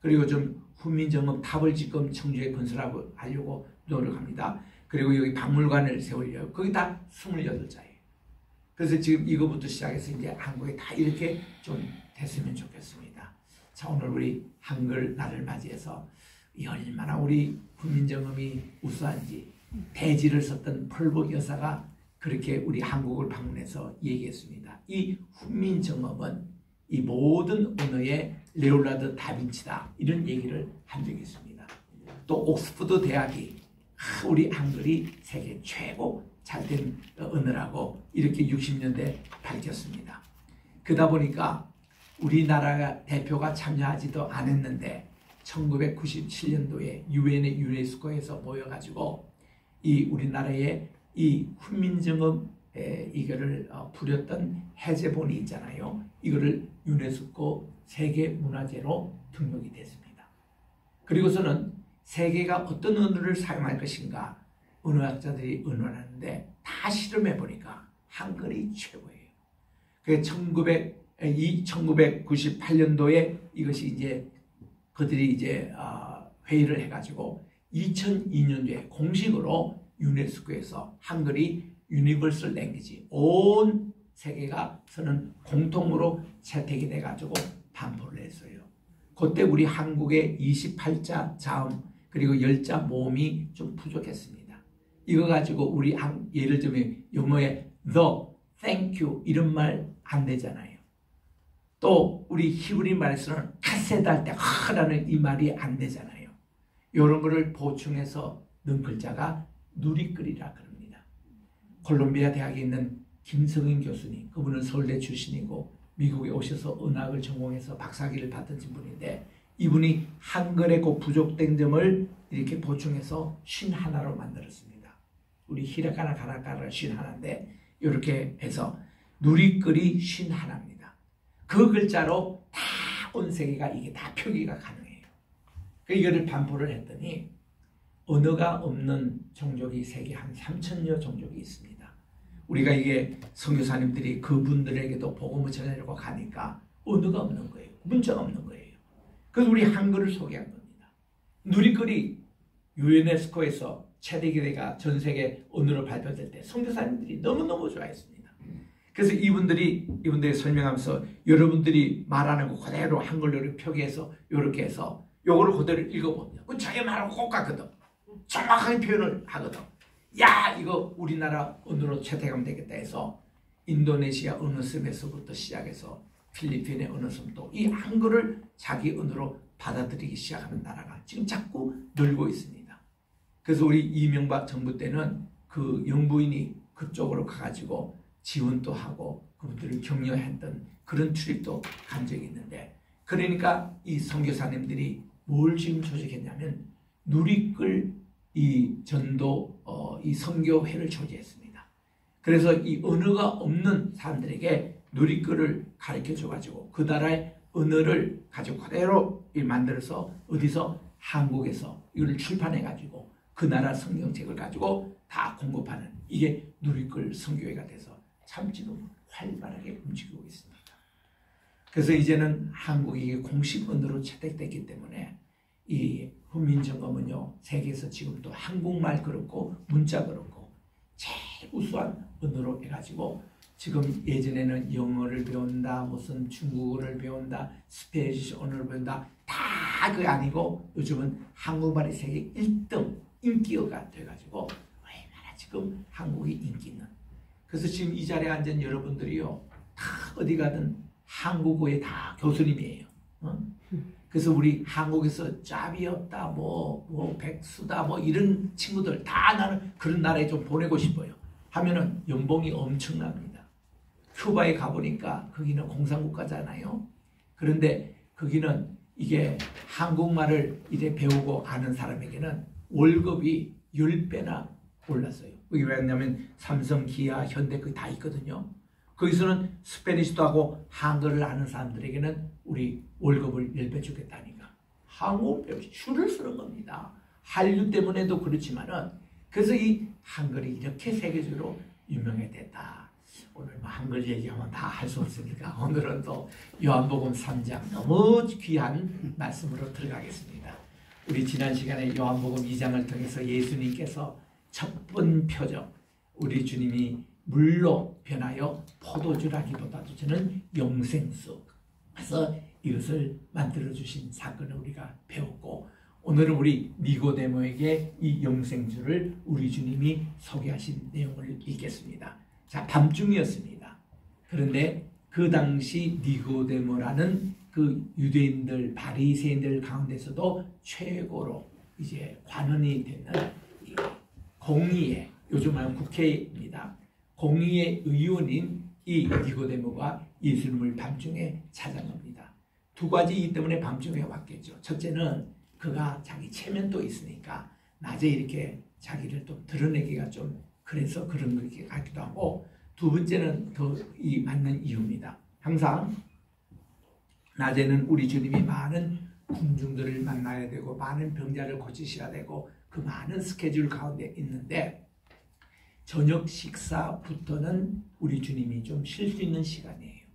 그리고 좀 훈민정음 탑을 지금 청주에 건설하고 하려고 노력합니다. 그리고 여기 박물관을 세우려고 거기 다 28자예요. 그래서 지금 이거부터 시작해서 이제 한국에 다 이렇게 좀 됐으면 좋겠습니다. 자, 오늘 우리 한글 날을 맞이해서 얼마나 우리 훈민정음이 우수한지 대지를 썼던 펄복 여사가 그렇게 우리 한국을 방문해서 얘기했습니다. 이 훈민정음은 이 모든 언어의 레오나르도 다빈치다 이런 얘기를 한 적이 있습니다. 또 옥스퍼드 대학이 우리 한글이 세계 최고 잘된 언어라고 이렇게 60년대 밝혔습니다. 그러다 보니까 우리나라가 대표가 참여하지도 않았는데 1997년도에 유엔의 유네스코에서 모여가지고 이 우리나라의 이 훈민정음 이거를 부렸던 해제본이 있잖아요. 이거를 유네스코 세계문화재로 등록이 됐습니다. 그리고서는 세계가 어떤 언어를 사용할 것인가 언어학자들이 의논하는데 다 실험해 보니까 한글이 최고예요. 그 1998년도에 이것이 이제 그들이 이제 회의를 해가지고 2002년도에 공식으로 유네스코에서 한글이 유니버설 랭귀지 온 세계가 서는 공통으로 채택이 돼가지고 반포를 했어요. 그때 우리 한국의 28자 자음 그리고 10자 모음이 좀 부족했습니다. 이거 가지고 우리 예를 들면 영어에 the, thank you 이런 말 안 되잖아요. 또 우리 히브리 말에서는 카세드 할 때 하라는 이 말이 안 되잖아요. 이런 거를 보충해서 넣은 글자가 누리글이라 그럽니다. 콜롬비아 대학에 있는 김성인 교수님, 그분은 서울대 출신이고 미국에 오셔서 은학을 전공해서 박사학위를 받은 분인데 이분이 한글의 그 부족된 점을 이렇게 보충해서 51로 만들었습니다. 우리 히라카나 가나카나가 51인데 이렇게 해서 누리글이 51입니다. 그 글자로 다 온 세계가 이게 다 표기가 가능해요. 이거를 반포를 했더니 언어가 없는 종족이 세계 한 3,000여 종족이 있습니다. 우리가 이게 선교사님들이 그분들에게도 복음을 전하려고 가니까 언어가 없는 거예요. 문자가 없는 거예요. 그래서 우리 한글을 소개한 겁니다. 누리글이 유네스코에서 최대기대가 전 세계 언어로 발표될 때 선교사님들이 너무너무 좋아했습니다. 그래서 이분들이 설명하면서 여러분들이 말하는 거 그대로 한글로 표기해서 이렇게 해서 요거를 그대로 읽어봅니다. 그 자기 말하고 똑같거든. 정확하게 표현을 하거든. 야 이거 우리나라 언어로 채택하면 되겠다 해서 인도네시아 언어섬에서부터 시작해서 필리핀의 언어섬도 이 한글을 자기 언어로 받아들이기 시작하는 나라가 지금 자꾸 늘고 있습니다. 그래서 우리 이명박 정부 때는 그 영부인이 그쪽으로 가가지고 지원도 하고 그분들을 격려했던 그런 출입도 간 적이 있는데 그러니까 이 선교사님들이 뭘 지금 조직했냐면 누리글 이 전도 이 선교회를 조직했습니다. 그래서 이 언어가 없는 사람들에게 누리글을 가르쳐 줘가지고 그 나라의 언어를 가지고 그대로 만들어서 어디서 한국에서 이걸 출판해가지고 그 나라 성경책을 가지고 다 공급하는 이게 누리글 선교회가 돼서 참 지금 활발하게 움직이고 있습니다. 그래서 이제는 한국이 공식 언어로 채택됐기 때문에 이 훈민정음은요 세계에서 지금도 한국말 그렇고 문자 그렇고 제일 우수한 언어로 해가지고 지금 예전에는 영어를 배운다 무슨 중국어를 배운다 스페니쉬 언어를 배운다 다 그게 아니고 요즘은 한국말이 세계 1등 인기어가 돼가지고 얼마나 지금 한국이 인기 있는 그래서 지금 이 자리에 앉은 여러분들이요 다 어디 가든 한국어의 다 교수님이에요. 그래서 우리 한국에서 짭이 없다 뭐 백수다 뭐 이런 친구들 다 나는 그런 나라에 좀 보내고 싶어요. 하면은 연봉이 엄청납니다. 큐바에 가보니까 거기는 공산국가잖아요. 그런데 거기는 이게 한국말을 이제 배우고 아는 사람에게는 월급이 10배나 올랐어요. 그게 왜냐면 삼성, 기아, 현대 그게 다 있거든요. 거기서는 스페니쉬도 하고 한글을 아는 사람들에게는 우리 월급을 10배 주겠다니까. 한국 배우시 줄을 서는 겁니다. 한류 때문에도 그렇지만은 그래서 이 한글이 이렇게 세계적으로 유명해졌다. 오늘 뭐 한글 얘기하면 다 할 수 없으니까 오늘은 또 요한복음 3장 너무 귀한 말씀으로 들어가겠습니다. 우리 지난 시간에 요한복음 2장을 통해서 예수님께서 첫 번 표적 우리 주님이 물로 변하여 포도주라기보다도 저는 영생수 그래서 이것을 만들어주신 사건을 우리가 배웠고 오늘은 우리 니고데모에게 이 영생주를 우리 주님이 소개하신 내용을 읽겠습니다. 자, 밤중이었습니다. 그런데 그 당시 니고데모라는 그 유대인들 바리새인들 가운데서도 최고로 이제 관원이 되는 공의의 요즘 말하면 국회입니다. 공의의 의원인 이 니고데모가 예수님을 밤중에 찾아갑니다. 두 가지 이유 때문에 밤중에 왔겠죠. 첫째는 그가 자기 체면도 있으니까 낮에 이렇게 자기를 또 드러내기가 좀 그래서 그런 것 같기도 하고 두 번째는 더 이 맞는 이유입니다. 항상 낮에는 우리 주님이 많은 군중들을 만나야 되고 많은 병자를 고치셔야 되고 그 많은 스케줄 가운데 있는데 저녁 식사부터는 우리 주님이 좀 쉴 수 있는 시간이에요.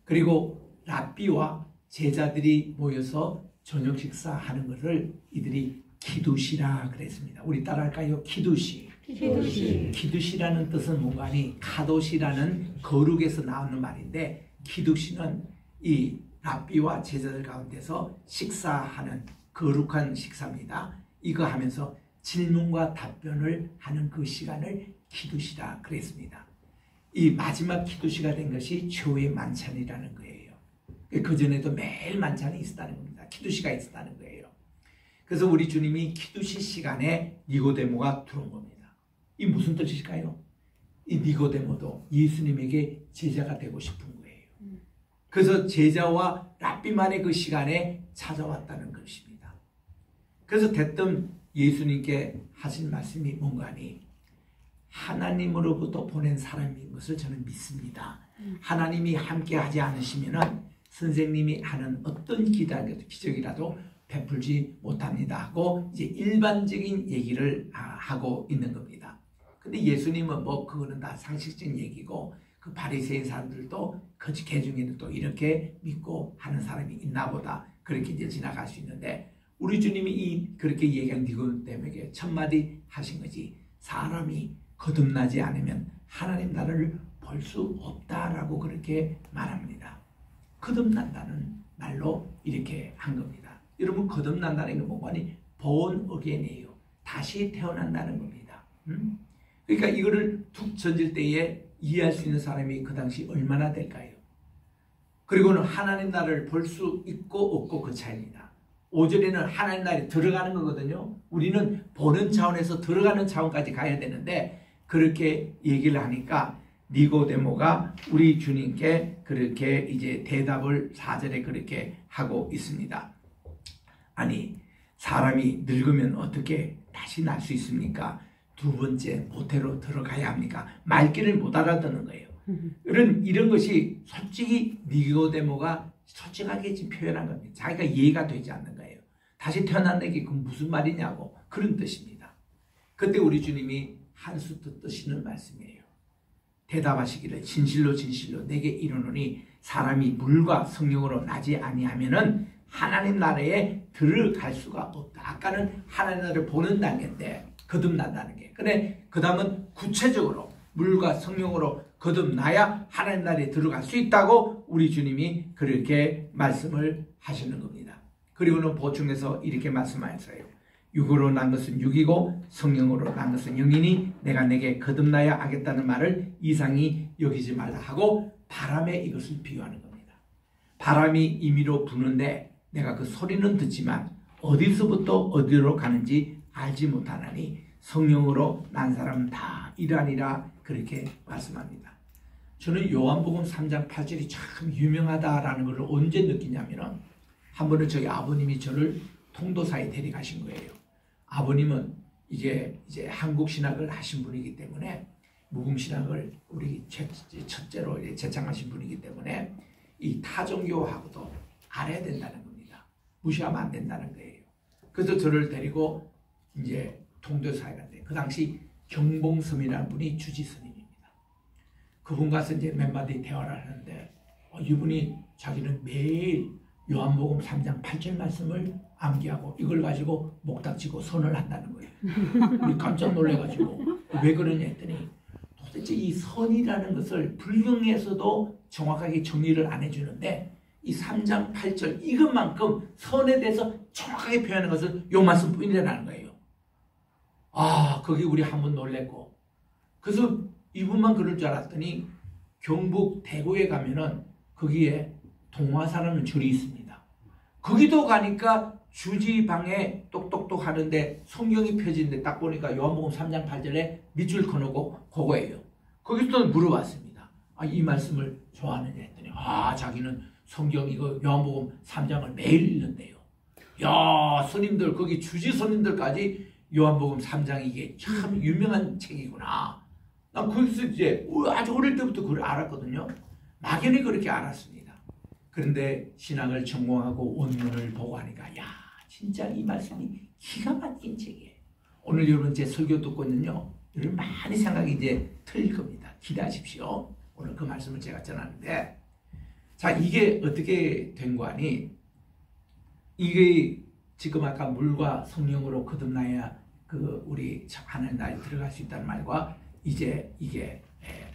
그리고 랍비와 제자들이 모여서 저녁 식사하는 것을 이들이 키두시라 그랬습니다. 우리 따라할까요? 키두시. 키두시라는 뜻은 뭔가니 카도시라는 거룩에서 나오는 말인데 키두시는 이 랍비와 제자들 가운데서 식사하는 거룩한 식사입니다. 이거 하면서 질문과 답변을 하는 그 시간을 키두시라 그랬습니다. 이 마지막 키두시가 된 것이 최후의 만찬이라는 거예요. 그전에도 매일 만찬이 있었다는 겁니다. 키두시가 있었다는 거예요. 그래서 우리 주님이 키두시 시간에 니고데모가 들어온 겁니다. 이 무슨 뜻일까요? 이 니고데모도 예수님에게 제자가 되고 싶은 거예요. 그래서 제자와 랍비만의 그 시간에 찾아왔다는 것입니다. 그래서 대뜸 예수님께 하신 말씀이 뭔가니 하나님으로부터 보낸 사람인 것을 저는 믿습니다. 하나님이 함께 하지 않으시면은 선생님이 하는 어떤 기적이라도 베풀지 못합니다 하고 이제 일반적인 얘기를 하고 있는 겁니다. 근데 예수님은 뭐 그거는 다 상식적인 얘기고 그 바리새인 사람들도 그 중에는 또 이렇게 믿고 하는 사람이 있나 보다 그렇게 이제 지나갈 수 있는데 우리 주님이 그렇게 얘기한 니고데모에게 첫마디 하신 거지 사람이 거듭나지 않으면 하나님 나라를 볼 수 없다라고 그렇게 말합니다. 거듭난다는 말로 이렇게 한 겁니다. 여러분 거듭난다는 건 뭐니? born again이에요. 다시 태어난다는 겁니다. 그러니까 이거를 툭 던질 때에 이해할 수 있는 사람이 그 당시 얼마나 될까요? 그리고는 하나님 나라를 볼 수 있고 없고 그 차이입니다. 5절에는 하나님 나라에 들어가는 거거든요. 우리는 보는 차원에서 들어가는 차원까지 가야 되는데 그렇게 얘기를 하니까 니고데모가 우리 주님께 그렇게 이제 대답을 4절에 그렇게 하고 있습니다. 아니 사람이 늙으면 어떻게 다시 날 수 있습니까? 두 번째 모태로 들어가야 합니까? 말귀를 못 알아듣는 거예요. 이런 것이 솔직히 니고데모가 솔직하게 지금 표현한 겁니다. 자기가 이해가 되지 않는 거예요. 다시 태어난다는 게 무슨 말이냐고 그런 뜻입니다. 그때 우리 주님이 한 수 뜻하시는 말씀이에요. 대답하시기를 진실로 진실로 내게 이르노니 사람이 물과 성령으로 나지 아니하면은 하나님 나라에 들어갈 수가 없다. 아까는 하나님 나라를 보는 단계인데 거듭난다는 게. 근데 그 다음은 구체적으로 물과 성령으로 거듭나야 하나님 나라에 들어갈 수 있다고 우리 주님이 그렇게 말씀을 하시는 겁니다. 그리고는 보충해서 이렇게 말씀하셨어요. 육으로 난 것은 육이고 성령으로 난 것은 영이니 내가 내게 거듭나야 하겠다는 말을 이상히 여기지 말라 하고 바람에 이것을 비유하는 겁니다. 바람이 임의로 부는데 내가 그 소리는 듣지만 어디서부터 어디로 가는지 알지 못하나니 성령으로 난 사람은 다 이러하니라 그렇게 말씀합니다. 저는 요한복음 3장 8절이 참 유명하다라는 걸 언제 느끼냐면 한 번은 저희 아버님이 저를 통도사에 데려가신 거예요. 아버님은 이제 한국 신학을 하신 분이기 때문에 무금신학을 우리 첫째로 제창하신 분이기 때문에 이 타종교하고도 알아야 된다는 겁니다. 무시하면 안 된다는 거예요. 그래서 저를 데리고 이제 통도사에 갔는데 그 당시 경봉섬이라는 분이 주지스님입니다. 그분 가서 이제 몇 마디 대화를 하는데 이분이 자기는 매일 요한복음 3장 8절 말씀을 암기하고 이걸 가지고 목닥치고 선을 한다는 거예요. 우리 깜짝 놀래가지고 왜 그러냐 했더니 도대체 이 선이라는 것을 불경에서도 정확하게 정리를 안 해주는데 이 3장 8절 이것만큼 선에 대해서 정확하게 표현하는 것은 요 말씀뿐이라는 거예요. 거기 우리 한번 놀랬고 그래서 이분만 그럴 줄 알았더니 경북 대구에 가면은 거기에 동화사라는 절이 있습니다. 거기도 가니까 주지방에 똑똑똑 하는데 성경이 펴지는데 딱 보니까 요한복음 3장 8절에 밑줄 커놓고 그거예요. 거기서 물어봤습니다. 이 말씀을 좋아하느냐 했더니 자기는 성경 이거 요한복음 3장을 매일 읽는데요. 야 스님들 거기 주지 스님들까지 요한복음 3장 이게 참 유명한 책이구나. 난 거기서 이제 아주 어릴 때부터 그걸 알았거든요. 막연히 그렇게 알았습니다. 그런데 신학을 전공하고 원문을 보고 하니까 야 진짜 이 말씀이 기가 막힌 책이에요. 오늘 여러분 제 설교 듣고는요 여러분 많이 생각이 이제 틀릴 겁니다. 기대하십시오. 오늘 그 말씀을 제가 전하는데 자 이게 어떻게 된 거 아니 이게 지금 아까 물과 성령으로 거듭나야 그 우리 하나님 나라에 들어갈 수 있다는 말과 이제 이게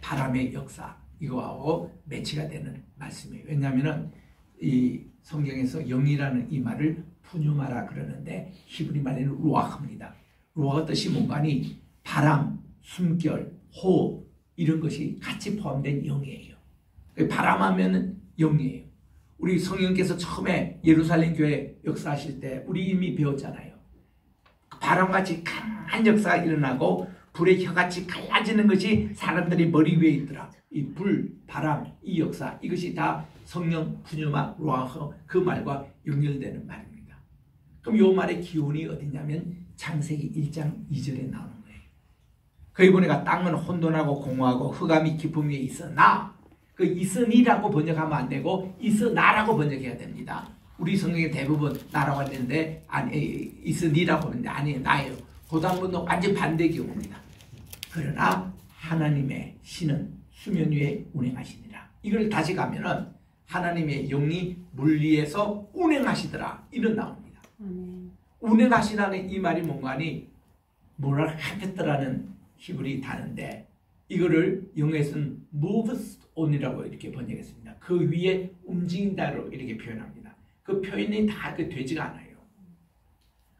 바람의 역사 이거하고 매치가 되는 말씀이에요. 왜냐하면은 이 성경에서 영이라는 이 말을 푸뉴마라 그러는데 히브리 말에는 루아흐입니다. 루아흐 뜻이 뭔가니 바람, 숨결, 호흡 이런 것이 같이 포함된 영이에요. 바람하면은 영이에요. 우리 성령께서 처음에 예루살렘 교회 역사하실 때 우리 이미 배웠잖아요. 바람같이 강한 역사가 일어나고 불의 혀같이 갈라지는 것이 사람들이 머리 위에 있더라. 이 불, 바람, 이 역사 이것이 다 성령, 푸뉴마, 루아흐 그 말과 연결되는 말입니다. 그럼 이 말의 기원이 어디냐면 창세기 1장 2절에 나오는 거예요. 거기 보니까 땅은 혼돈하고 공허하고 흑암이 깊음 위에 있으나 그 있으니라고 번역하면 안 되고 있으나라고 번역해야 됩니다. 우리 성경에 대부분 나라고 하는데 아니 있으니라고 하는데 아니에요. 나예요. 그 다음부터는 완전 반대 경우입니다. 그러나 하나님의 신은 수면 위에 운행하시니라. 이걸 다시 가면은 하나님의 영이 물 위에서 운행하시더라. 이런 나옵니다. 운행하시라는 이 말이 뭔가니 뭐라 하겠더라는 히브리 단어인데 이거를 영어에서는 moves on이라고 이렇게 번역했습니다. 그 위에 움직인다로 이렇게 표현합니다. 그 표현이 다 되지가 않아요.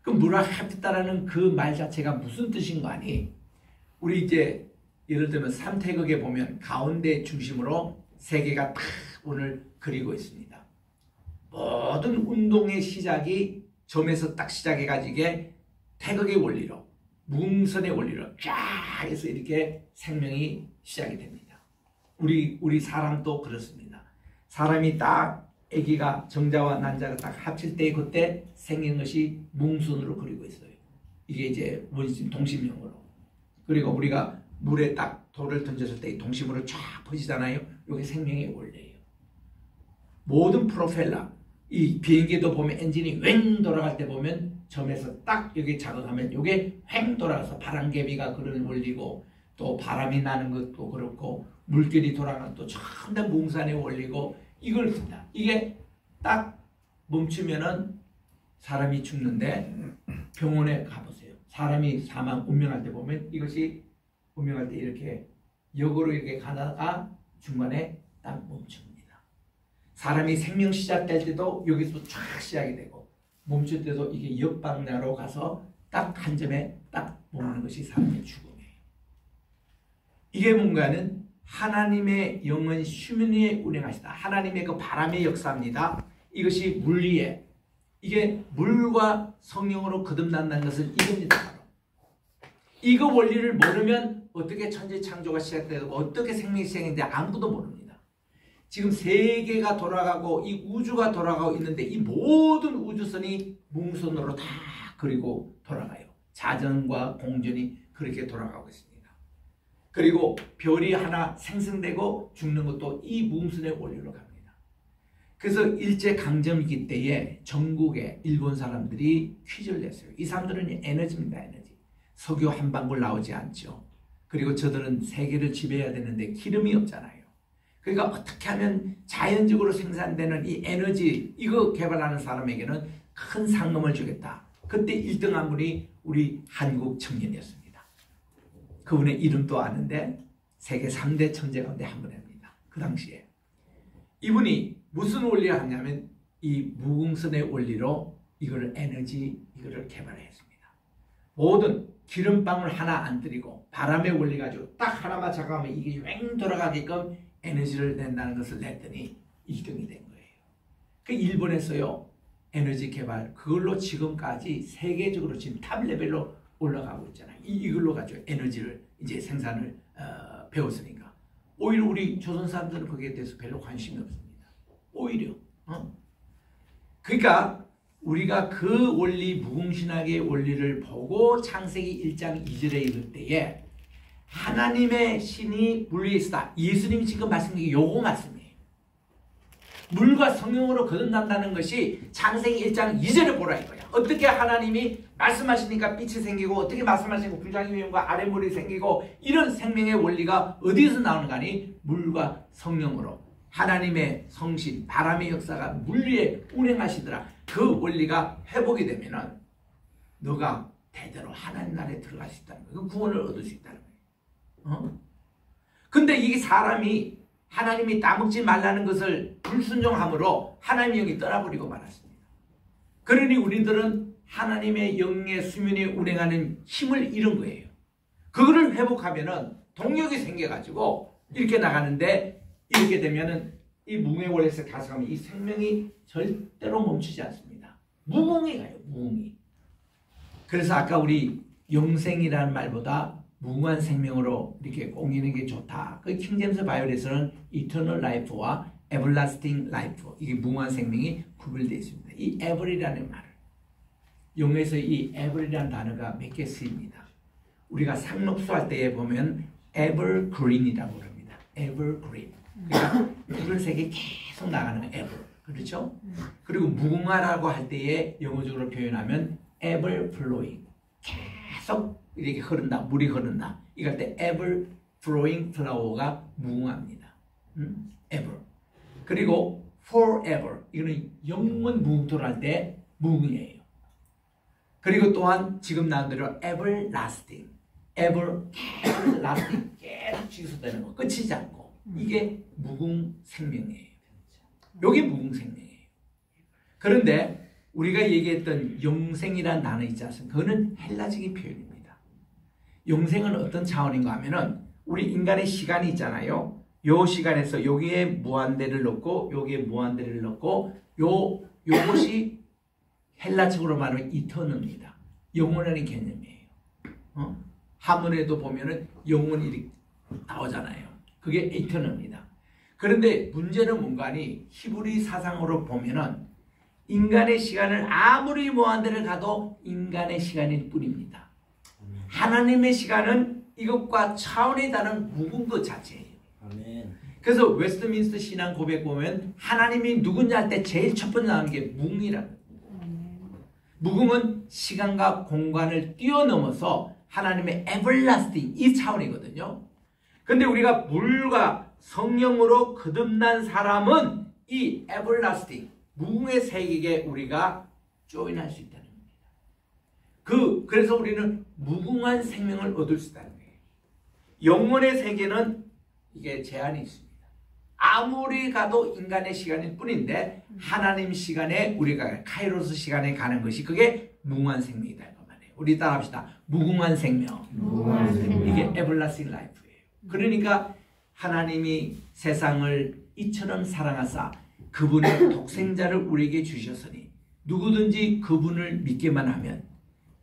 그 뭐라 하겠다라는 그 말 자체가 무슨 뜻인 거 아니? 우리 이제 예를 들면 삼태극에 보면 가운데 중심으로 세 개가 탁 오늘 그리고 있습니다. 모든 운동의 시작이 점에서 딱 시작해가지고 태극의 원리로 무궁선의 원리로 쫙 해서 이렇게 생명이 시작이 됩니다. 우리 사람도 그렇습니다. 사람이 딱 아기가 정자와 난자가 딱 합칠 때 그때 생긴 것이 뭉선으로 그리고 있어요. 이게 이제 원심 동심형으로. 그리고 우리가 물에 딱 돌을 던졌을 때 동심으로 쫙 퍼지잖아요. 이게 생명의 원리예요. 모든 프로펠러 이 비행기도 보면 엔진이 왱 돌아갈 때 보면 점에서 딱 여기 자극하면 이게 횡 돌아가서 바람개비가 그런 원리고 또 바람이 나는 것도 그렇고 물결이 돌아가는 또 전부 다 뭉산의 원리고 이걸 씁니다. 이게 딱 멈추면은 사람이 죽는데 병원에 가보세요. 사람이 사망 운명할 때 보면 이것이 운명할 때 이렇게 역으로 이렇게 가다가 중간에 딱 멈춥니다. 사람이 생명 시작될 때도 여기서 쫙 시작이 되고 멈출 때도 이게 역방향으로 가서 딱 한 점에 딱 멈는 것이 사람의 죽음이에요. 이게 뭔가는 하나님의 영은 수면 위에 운행하시다. 하나님의 그 바람의 역사입니다. 이것이 물 위에 이게 물과 성령으로 거듭난다는 것은 이겁니다. 바로. 이거 원리를 모르면 어떻게 천지 창조가 시작되고 어떻게 생명이 시작했는지 아무도 모릅니다. 지금 세계가 돌아가고 이 우주가 돌아가고 있는데 이 모든 우주선이 뭉선으로 다 그리고 돌아가요. 자전과 공전이 그렇게 돌아가고 있습니다. 그리고 별이 하나 생성되고 죽는 것도 이 뭉선의 원리로 갑니다. 그래서 일제강점기 때에 전국에 일본 사람들이 퀴즈를 냈어요. 이 사람들은 에너지입니다. 에너지. 석유 한 방울 나오지 않죠. 그리고 저들은 세계를 지배해야 되는데 기름이 없잖아요. 그러니까 어떻게 하면 자연적으로 생산되는 이 에너지 이거 개발하는 사람에게는 큰 상금을 주겠다. 그때 1등한 분이 우리 한국 청년이었습니다. 그분의 이름도 아는데 세계 3대 천재 가운데 한 분입니다. 그 당시에. 이분이 무슨 원리를 하냐면 이 무궁선의 원리로 이거를 에너지 이거를 개발했습니다. 모든 기름방울 하나 안 들이고 바람의 원리 가지고 딱 하나만 작업하면 이게 왱 돌아가게끔 에너지를 낸다는 것을 냈더니 1등이 된 거예요. 그 일본에서요 에너지 개발 그걸로 지금까지 세계적으로 지금 탑 레벨로 올라가고 있잖아요. 이걸로 가지고 에너지를 이제 생산을 배웠으니까 오히려 우리 조선 사람들은 거기에 대해서 별로 관심이 없습니다. 오히려 그러니까 우리가 그 원리 무궁신학의 원리를 보고 창세기 1장 2절에 읽을 때에 하나님의 신이 물 위에 있다. 예수님이 지금 말씀드린 게 요거 말씀이에요. 물과 성령으로 거듭난다는 것이 창세기 1장 2절에 보라 이거야. 어떻게 하나님이 말씀하시니까 빛이 생기고 어떻게 말씀하시니까 불장의 위험과 아랫물이 생기고 이런 생명의 원리가 어디서 나오는가 하니 물과 성령으로 하나님의 성신, 바람의 역사가 물 위에 운행하시더라. 그 원리가 회복이 되면은 너가 대대로 하나님 나라에 들어갈 수 있다는 거예요. 구원을 얻을 수 있다는 거예요. 근데 이게 사람이 하나님이 따먹지 말라는 것을 불순종함으로 하나님의 영이 떠나버리고 말았습니다. 그러니 우리들은 하나님의 영의 수면에 운행하는 힘을 잃은 거예요. 그거를 회복하면은 동력이 생겨가지고 이렇게 나가는데 이렇게 되면은 이 무궁의 원리에서 가져가면 이 생명이 절대로 멈추지 않습니다. 무궁이 가요. 무궁이. 그래서 아까 우리 영생이라는 말보다 무궁한 생명으로 이렇게 옮기는 게 좋다. 그 킹제임스 바이블에서는 Eternal Life와 Everlasting Life, 이게 무궁한 생명이 구별되어 있습니다. 이 ever이라는 말, 영어에서 이 ever이라는 단어가 몇 개 쓰입니다. 우리가 상록수 할 때에 보면 evergreen이라고 합니다. evergreen. 그러니까 푸른색이 계속 나가는 거 ever. 그렇죠? 그리고 무궁화라고 할 때에 영어적으로 표현하면 ever flowing. 계속 이렇게 흐른다. 물이 흐른다. 이럴 때 ever flowing flower가 무궁화입니다. ever. 그리고 forever. 이거는 영원 무궁토록 할 때 무궁이에요. 그리고 또한 지금 나온 대로 everlasting. everlasting. 계속 지속되는 거. 끝이지 않고. 이게 무궁 생명이에요. 이게 무궁 생명이에요. 그런데 우리가 얘기했던 영생이라는 단어 있지 않습니까? 그거는 헬라적인 표현입니다. 영생은 어떤 차원인가 하면은 우리 인간의 시간이 있잖아요. 요 시간에서 여기에 무한대를 넣고 여기에 무한대를 넣고 요것이 헬라적으로 말하면 이터널입니다. 영원한 개념이에요. 한문에도 보면은 영원이 나오잖아요. 그게 이터널입니다. 그런데 문제는 뭔가 하니 히브리 사상으로 보면은 인간의 시간을 아무리 무한대를 가도 인간의 시간일 뿐입니다. 하나님의 시간은 이것과 차원이 다른 무궁 것 자체예요. 그래서 웨스트민스터 신앙 고백 보면 하나님이 누구냐 할 때 제일 첫 번째 나오는 게 무궁이라는 거예요. 무궁은 시간과 공간을 뛰어넘어서 하나님의 everlasting 이 차원이거든요. 근데 우리가 물과 성령으로 거듭난 사람은 이 everlasting 무궁의 세계에 우리가 조인할 수 있다는 겁니다. 그래서 우리는 무궁한 생명을 얻을 수 있다는 거예요. 영혼의 세계는 이게 제한이 있습니다. 아무리 가도 인간의 시간일 뿐인데 하나님 시간에 우리가 카이로스 시간에 가는 것이 그게 무궁한 생명이다. 우리 따라합시다. 무궁한 생명. 무궁한 생명. 이게 everlasting life예요. 그러니까 하나님이 세상을 이처럼 사랑하사 그분의 독생자를 우리에게 주셨으니 누구든지 그분을 믿기만 하면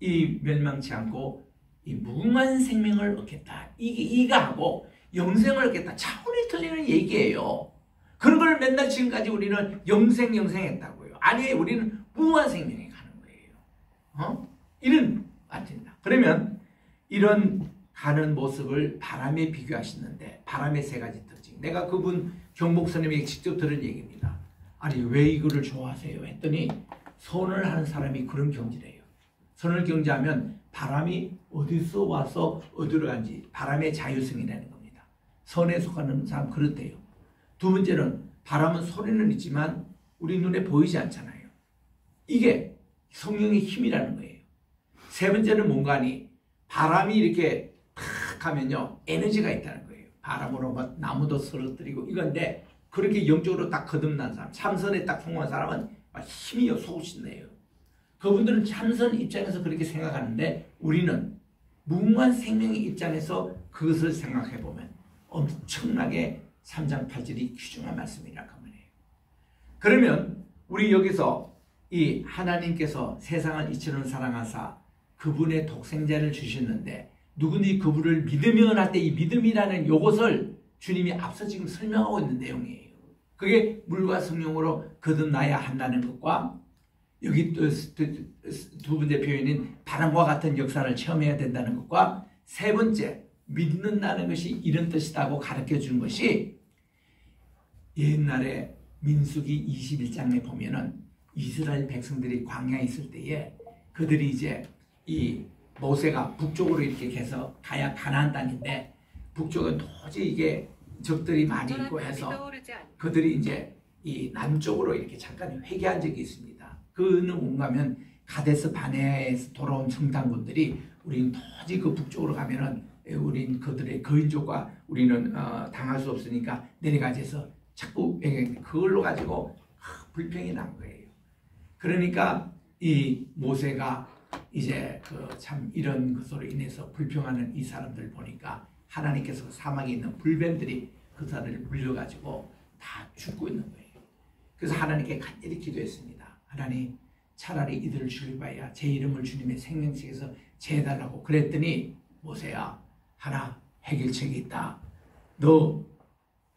이 멸망치 않고 이 무궁한 생명을 얻겠다. 이가 하고 영생을 얻겠다. 차원이 틀리는 얘기예요. 그런 걸 맨날 지금까지 우리는 영생했다고요. 아니에요. 우리는 무궁한 생명에 가는 거예요. 이런 말입니다. 그러면 이런 가는 모습을 바람에 비교하시는데 바람의 세 가지 특징. 내가 그분 경복스님에게 직접 들은 얘기입니다. 아니 왜 이거를 좋아하세요? 했더니 선을 하는 사람이 그런 경지래요. 선을 경지하면 바람이 어디서 와서 어디로 간지 바람의 자유성이라는 겁니다. 선에 속하는 사람 그렇대요. 두 번째는 바람은 소리는 있지만 우리 눈에 보이지 않잖아요. 이게 성령의 힘이라는 거예요. 세 번째는 뭔가 하니 바람이 이렇게 탁 하면요 에너지가 있다는 거예요. 바람으로 막 나무도 쓰러뜨리고 이건데 그렇게 영적으로 딱 거듭난 사람, 참선에 딱 성공한 사람은 막 힘이 솟으신대요. 그분들은 참선 입장에서 그렇게 생각하는데 우리는 무궁한 생명의 입장에서 그것을 생각해보면 엄청나게 3장 8절이 귀중한 말씀이라고 하네요. 그러면 우리 여기서 이 하나님께서 세상을 이처럼 사랑하사 그분의 독생자를 주셨는데 누구든지 그분을 믿으면 할 때 이 믿음이라는 요것을 주님이 앞서 지금 설명하고 있는 내용이에요. 그게 물과 성령으로 거듭나야 한다는 것과 여기 또 두 번째 표현인 바람과 같은 역사를 체험해야 된다는 것과 세 번째 믿는다는 것이 이런 뜻이다고 가르쳐 준 것이 옛날에 민수기 21장에 보면은 이스라엘 백성들이 광야에 있을 때에 그들이 이제 이 모세가 북쪽으로 이렇게 해서 가야 가나안 땅인데 북쪽은 도저히 이게 적들이 많이 있고 해서 그들이 이제 이 남쪽으로 이렇게 잠깐 회개한 적이 있습니다. 그는 뭔가면 가데스 바네아에서 돌아온 성당군들이 우리는 도저히 그 북쪽으로 가면은 우린 그들의 거인족과 우리는 당할 수 없으니까 내려가지 해서 자꾸 그걸로 가지고 불평이 난 거예요. 그러니까 이 모세가 이제 참 이런 것으로 인해서 불평하는 이 사람들 보니까 하나님께서 사막에 있는 불뱀들이 그 사람을 물려가지고 다 죽고 있는 거예요. 그래서 하나님께 간절히 기도했습니다. 하나님, 차라리 이들을 죽일 바에야 제 이름을 주님의 생명책에서 제해달라고. 그랬더니 모세야, 하나 해결책이 있다. 너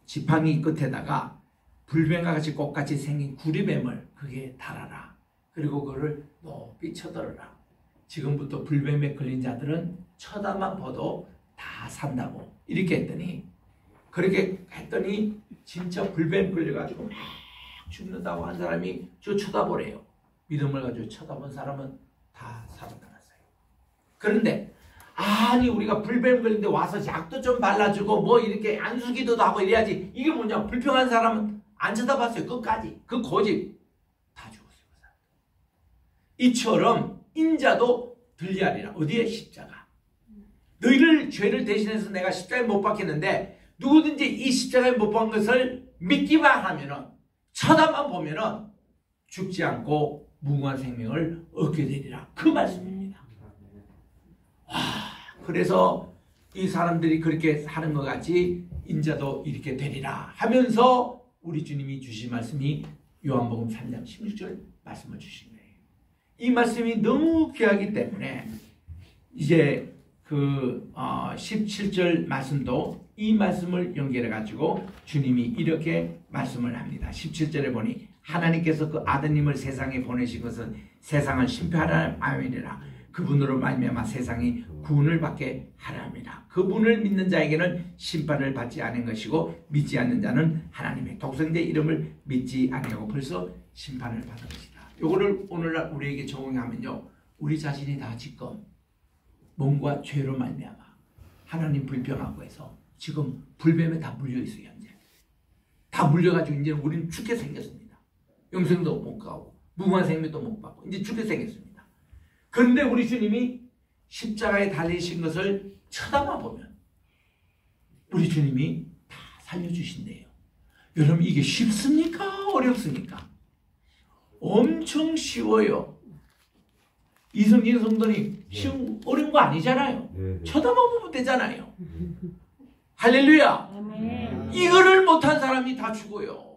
지팡이 끝에다가 불뱀과 같이 꽃같이 생긴 구리뱀을 그게 달아라. 그리고 그거를 높이 쳐들어라. 지금부터 불뱀에 걸린 자들은 쳐다만 봐도 다 산다고. 이렇게 했더니, 그렇게 했더니 진짜 불뱀 걸려가지고 막 죽는다고 한 사람이 저 쳐다보래요. 믿음을 가지고 쳐다본 사람은 다 살아나갔어요. 그런데 아니 우리가 불뱀 걸린데 와서 약도 좀 발라주고 뭐 이렇게 안수기도도 하고 이래야지. 이게 뭐냐, 불평한 사람은 안 쳐다봤어요. 끝까지. 그 고집 다 죽었어요. 이처럼 인자도 들리하리라. 어디에? 십자가. 너희를 죄를 대신해서 내가 십자가에 못 박혔는데 누구든지 이 십자가에 못 박은 것을 믿기만 하면은, 쳐다만 보면은 죽지 않고 무궁한 생명을 얻게 되리라. 그 말씀입니다. 와, 그래서 이 사람들이 그렇게 하는 것 같이 인자도 이렇게 되리라 하면서 우리 주님이 주신 말씀이 요한복음 3장 16절 말씀을 주신 거예요. 이 말씀이 너무 귀하기 때문에 이제 그 17절 말씀도 이 말씀을 연결해 가지고 주님이 이렇게 말씀을 합니다. 17절에 보니 하나님께서 그 아드님을 세상에 보내신 것은 세상을 심판하려 함이니라. 그분으로 말미암아 세상이 구원을 받게 하려 합니다. 그분을 믿는 자에게는 심판을 받지 않은 것이고 믿지 않는 자는 하나님의 독생자 이름을 믿지 아니하고 벌써 심판을 받은 것이다. 요거를 오늘날 우리에게 적용하면요, 우리 자신이 다 지금 몸과 죄로 말미암아 하나님 불평하고 해서 지금 불뱀에 다 물려 있어요. 현재 다 물려가지고 이제 우리는 죽게 생겼습니다. 영생도 못 가고 무궁한 생명도 못 받고 이제 죽게 생겼습니다. 그런데 우리 주님이 십자가에 달리신 것을 쳐다만 보면 우리 주님이 다 살려주신대요. 여러분, 이게 쉽습니까? 어렵습니까? 엄청 쉬워요. 이성진 성도님, 쉬운 어려운 거 아니잖아요. 쳐다만 보면 되잖아요. 할렐루야. 이거를 못한 사람이 다 죽어요.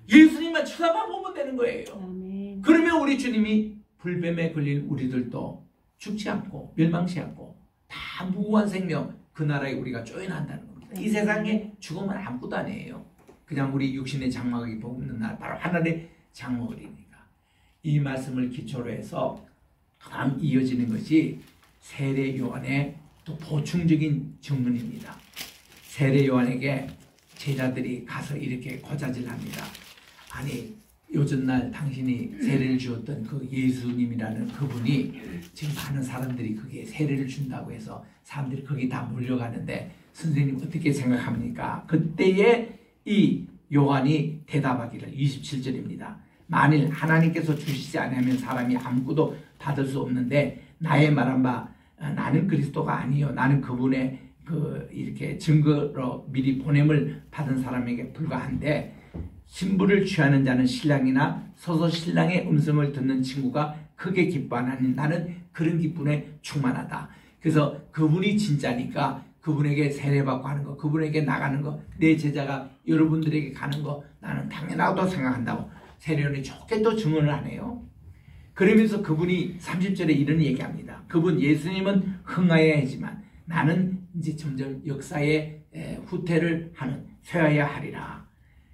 예수님만 쳐다만 보면 되는 거예요. 그러면 우리 주님이 불뱀에 걸린 우리들도 죽지 않고 멸망치 않고 다 무궁한 생명, 그 나라에 우리가 조인한다는 겁니다. 이 세상에 죽으면 아무것도 아니에요. 그냥 우리 육신의 장막이 뽑는 날, 바로 하늘의 장막이니까. 이 말씀을 기초로 해서 다음 이어지는 것이 세례 요한의 또 보충적인 증언입니다. 세례 요한에게 제자들이 가서 이렇게 고자질합니다. 아니, 요즘날 당신이 세례를 주었던 그 예수님이라는 그분이 지금 많은 사람들이 그게 세례를 준다고 해서 사람들이 거기 다 몰려가는데 선생님 어떻게 생각합니까? 그때에 이 요한이 대답하기를 27절입니다. 만일 하나님께서 주시지 않으면 사람이 아무것도 받을 수 없는데 나의 말한 바 나는 그리스도가 아니요 나는 그분의 이렇게 증거로 미리 보냄을 받은 사람에게 불과한데, 신부를 취하는 자는 신랑이나 서서 신랑의 음성을 듣는 친구가 크게 기뻐하나니 나는 그런 기쁨에 충만하다. 그래서 그분이 진짜니까 그분에게 세례받고 하는 거, 그분에게 나가는 거, 내 제자가 여러분들에게 가는 거 나는 당연하다고 생각한다고 세례요한이 좋게 또 증언을 하네요. 그러면서 그분이 30절에 이런 얘기합니다. 그분 예수님은 흥하여야 하지만 나는 이제 점점 역사의 후퇴를 하는 쇠하여야 하리라.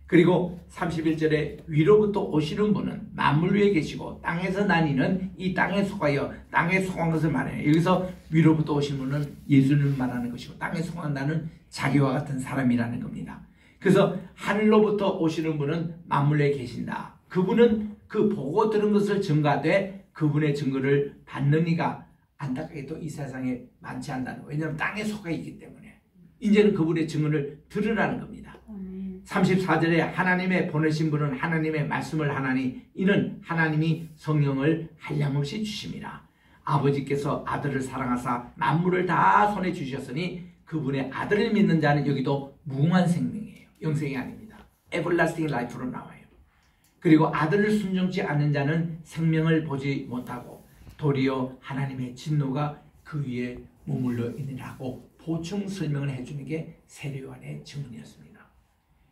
그리고 31절에 위로부터 오시는 분은 만물 위에 계시고 땅에서 나니는 이 땅에 속하여 땅에 속한 것을 말해요. 여기서 위로부터 오신 분은 예수님을 말하는 것이고 땅에 속한 나는 자기와 같은 사람이라는 겁니다. 그래서 하늘로부터 오시는 분은 만물에 계신다. 그분은 그 보고 들은 것을 증가돼 그분의 증거를 받는 이가 안타깝게도 이 세상에 많지 않다는 거예요. 왜냐하면 땅에 속해 있기 때문에 이제는 그분의 증언을 들으라는 겁니다. 34절에 하나님의 보내신 분은 하나님의 말씀을 하나니 이는 하나님이 성령을 한량없이 주심이라. 아버지께서 아들을 사랑하사 만물을 다 손에 주셨으니 그분의 아들을 믿는 자는 여기도 무궁한 생명이에요. 영생이 아닙니다. 에버라스팅 라이프로 나와요. 그리고 아들을 순종치 않는 자는 생명을 보지 못하고 도리어 하나님의 진노가 그 위에 머물러 있느라고 보충 설명을 해주는 게 세례요한의 증언이었습니다.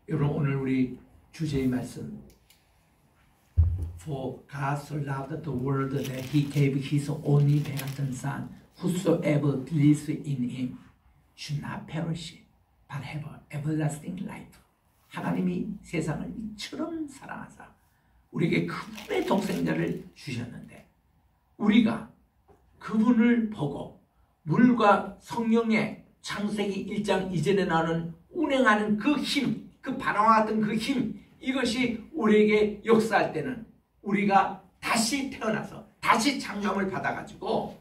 여러분 오늘 우리 주제의 말씀 For God so loved the world that He gave His only begotten Son whosoever believes in Him should not perish but have everlasting life. 하나님이 세상을 이처럼 사랑하사 우리에게 그분의 독생자를 주셨는데 우리가 그분을 보고 물과 성령의 창세기 1장 이전에 나오는 운행하는 그 힘, 그 바람과 같은 그 힘, 이것이 우리에게 역사할 때는 우리가 다시 태어나서 다시 창조함을 받아가지고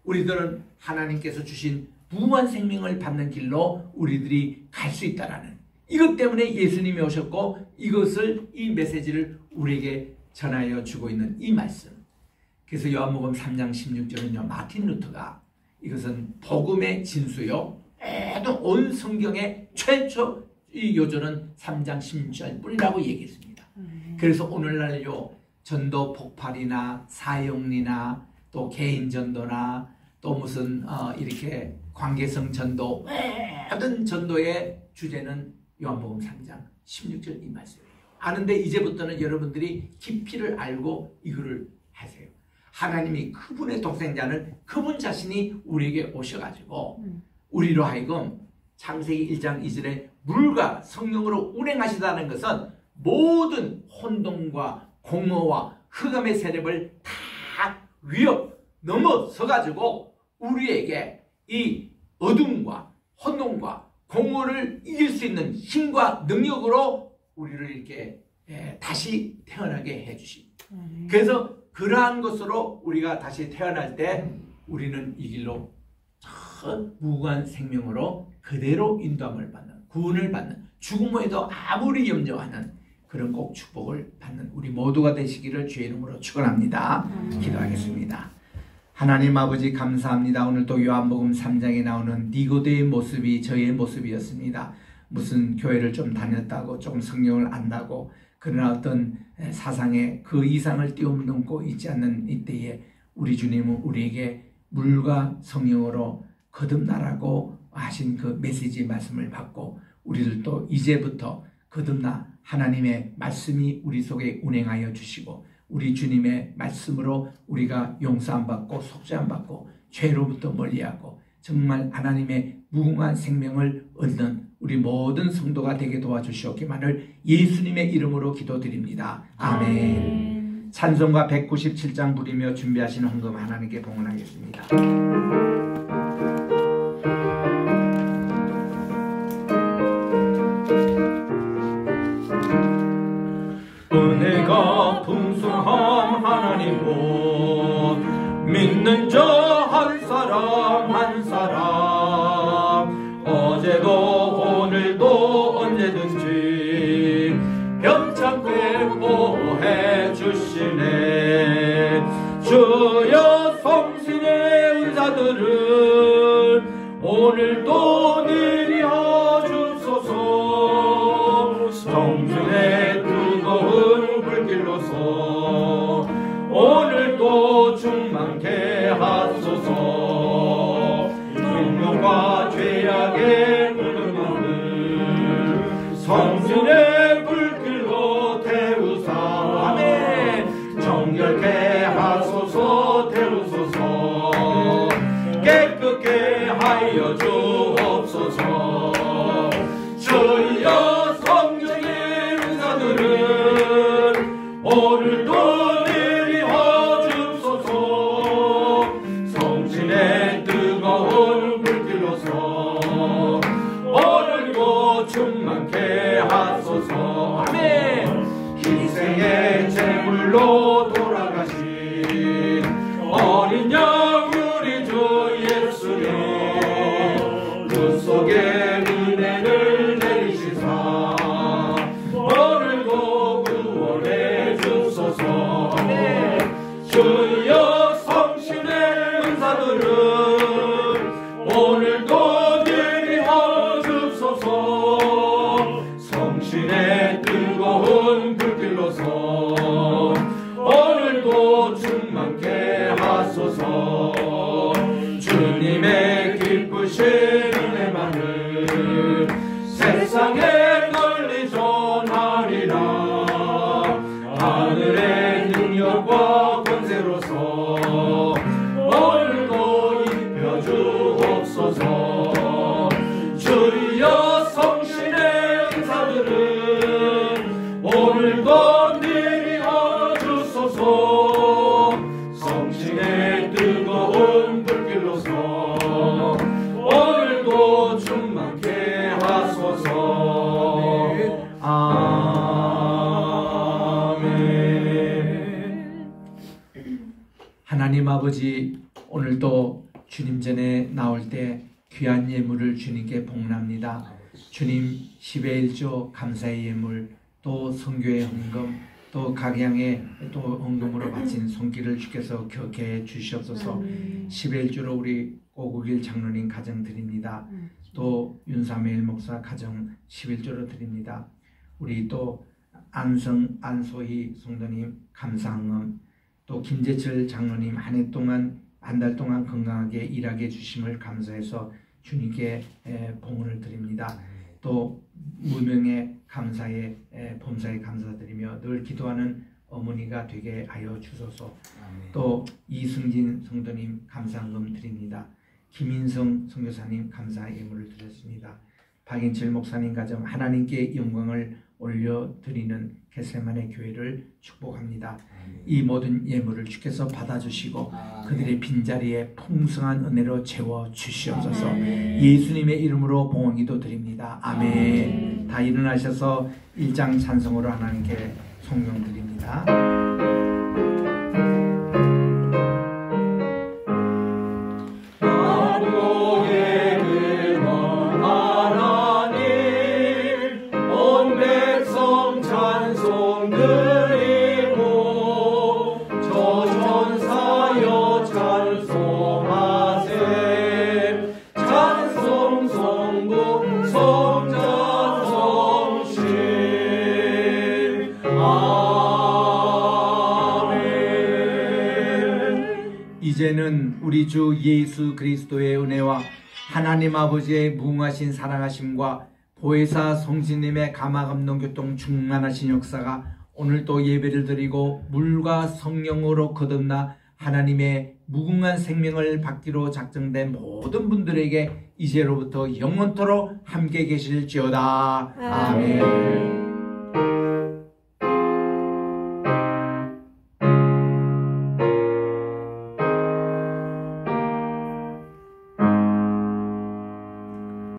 우리들은 하나님께서 주신 무한 생명을 받는 길로 우리들이 갈 수 있다라는 이것 때문에 예수님이 오셨고 이것을 이 메시지를 우리에게 전하여 주고 있는 이 말씀. 그래서 요한복음 3장 16절은요 마틴 루터가 이것은 복음의 진수요 모든 온 성경의 최초 이 요절은 3장 16절 뿐이라고 얘기했습니다. 그래서 오늘날요 전도 폭발이나 사형리나 또 개인 전도나 또 무슨 이렇게 관계성 전도 모든 전도의 주제는 요한복음 3장 16절 이 말씀이에요. 아는데 이제부터는 여러분들이 깊이를 알고 이거를 하세요. 하나님이 그분의 독생자는 그분 자신이 우리에게 오셔가지고 우리로 하여금 창세기 1장 2절에 물과 성령으로 운행하시다는 것은 모든 혼돈과 공허와 흑암의 세력을 다 넘어서가지고 우리에게 이 어둠과 혼돈과 공허를 이길 수 있는 힘과 능력으로 우리를 이렇게 다시 태어나게 해주십니다. 그래서 그러한 것으로 우리가 다시 태어날 때 우리는 이 길로 무한 생명으로 그대로 인도함을 받는 구원을 받는 죽음에도 아무리 염려하는 그런 꼭 축복을 받는 우리 모두가 되시기를 주의 이름으로 축원합니다. 기도하겠습니다. 하나님 아버지 감사합니다. 오늘 또 요한복음 3장에 나오는 니고데의 모습이 저의 모습이었습니다. 무슨 교회를 좀 다녔다고 조금 성경을 안다고 그러나 어떤 사상의 그 이상을 뛰어넘고 있지 않는 이때에 우리 주님은 우리에게 물과 성령으로 거듭나라고 하신 그 메시지 말씀을 받고 우리들도 이제부터 거듭나 하나님의 말씀이 우리 속에 운행하여 주시고 우리 주님의 말씀으로 우리가 용서함 받고 속죄함 받고 죄로부터 멀리하고 정말 하나님의 무궁한 생명을 얻는 우리 모든 성도가 되게 도와주시옵기만을 예수님의 이름으로 기도드립니다. 아멘. 찬송가 197장 부리며 준비하신 헌금 하나님께 봉헌하겠습니다. 은혜가 풍성함 하나님 곧 믿는 자 한 사람 한 사람 어제도 오늘도 언제든지 병참게 보호해 주시네. 주여 성신의 은사들을 오늘도 내려 주소서. 성전의 뜨거운 불길로서 오늘도 충만케 하소서. 능력과 죄악의 모든 마음을 성전의 불길로 태우사. 아멘. 정결케 하소서. 태우소서. 깨끗게 하여 주옵소서. 주여 성령의 은사들은 오늘도 내려 주소서. 성신의 뜨거운 불길로서 오늘도 충만케 하소서. 하늘로 돌아가신 어린 양 우리 주 예수님, 그 속에 은혜를 내리시사 오늘도 구원해 주소서. 주여 성신의 은사들을 오늘도 내리어 주소서. 성신의 뜨거운 불길로서 오늘도 충만케 하소서. 주님의 기쁘신 은혜만을 세상에 널리 전하리라. 하늘의 능력과 권세로서 오늘도 입혀주옵소서. 주여 성신의 은사들은 오늘도 내리어 주소서. 성신의 뜨거운 불길로서 오늘도 충만케 하소서. 아멘. 하나님 아버지, 오늘도 주님 전에 나올 때 귀한 예물을 주님께 봉헌합니다. 주님 10의 1조 감사의 예물, 또 선교의 헌금, 또 각양의 또 헌금으로 바친 손길을 주께서 격해 주시옵소서. 10의 1조로 우리 오국일 장로님 가정 드립니다. 또 윤사메일 목사 가정 11조로 드립니다. 우리 또 안소희 성도님 감사헌금, 또 김재철 장로님 한 달 동안 건강하게 일하게 해주심을 감사해서 주님께 봉헌을 드립니다. 또 무명의 감사에 범사에 감사드리며 늘 기도하는 어머니가 되게 하여 주소서. 또 이승진 성도님 감사헌금 드립니다. 김인성 선교사님 감사 예물을 드렸습니다. 박인철 목사님 가정 하나님께 영광을 올려드리는 겟세마네 교회를 축복합니다. 이 모든 예물을 주께서 받아주시고 그들의 빈자리에 풍성한 은혜로 채워 주시옵소서. 예수님의 이름으로 봉헌기도 드립니다. 아멘. 다 일어나셔서 1장 찬송으로 하나님께 성령 드립니다. 이제는 우리 주 예수 그리스도의 은혜와 하나님 아버지의 무궁하신 사랑하심과 보혜사 성신님의 감화감동교통 충만하신 역사가 오늘도 예배를 드리고 물과 성령으로 거듭나 하나님의 무궁한 생명을 받기로 작정된 모든 분들에게 이제로부터 영원토록 함께 계실지어다. 아멘.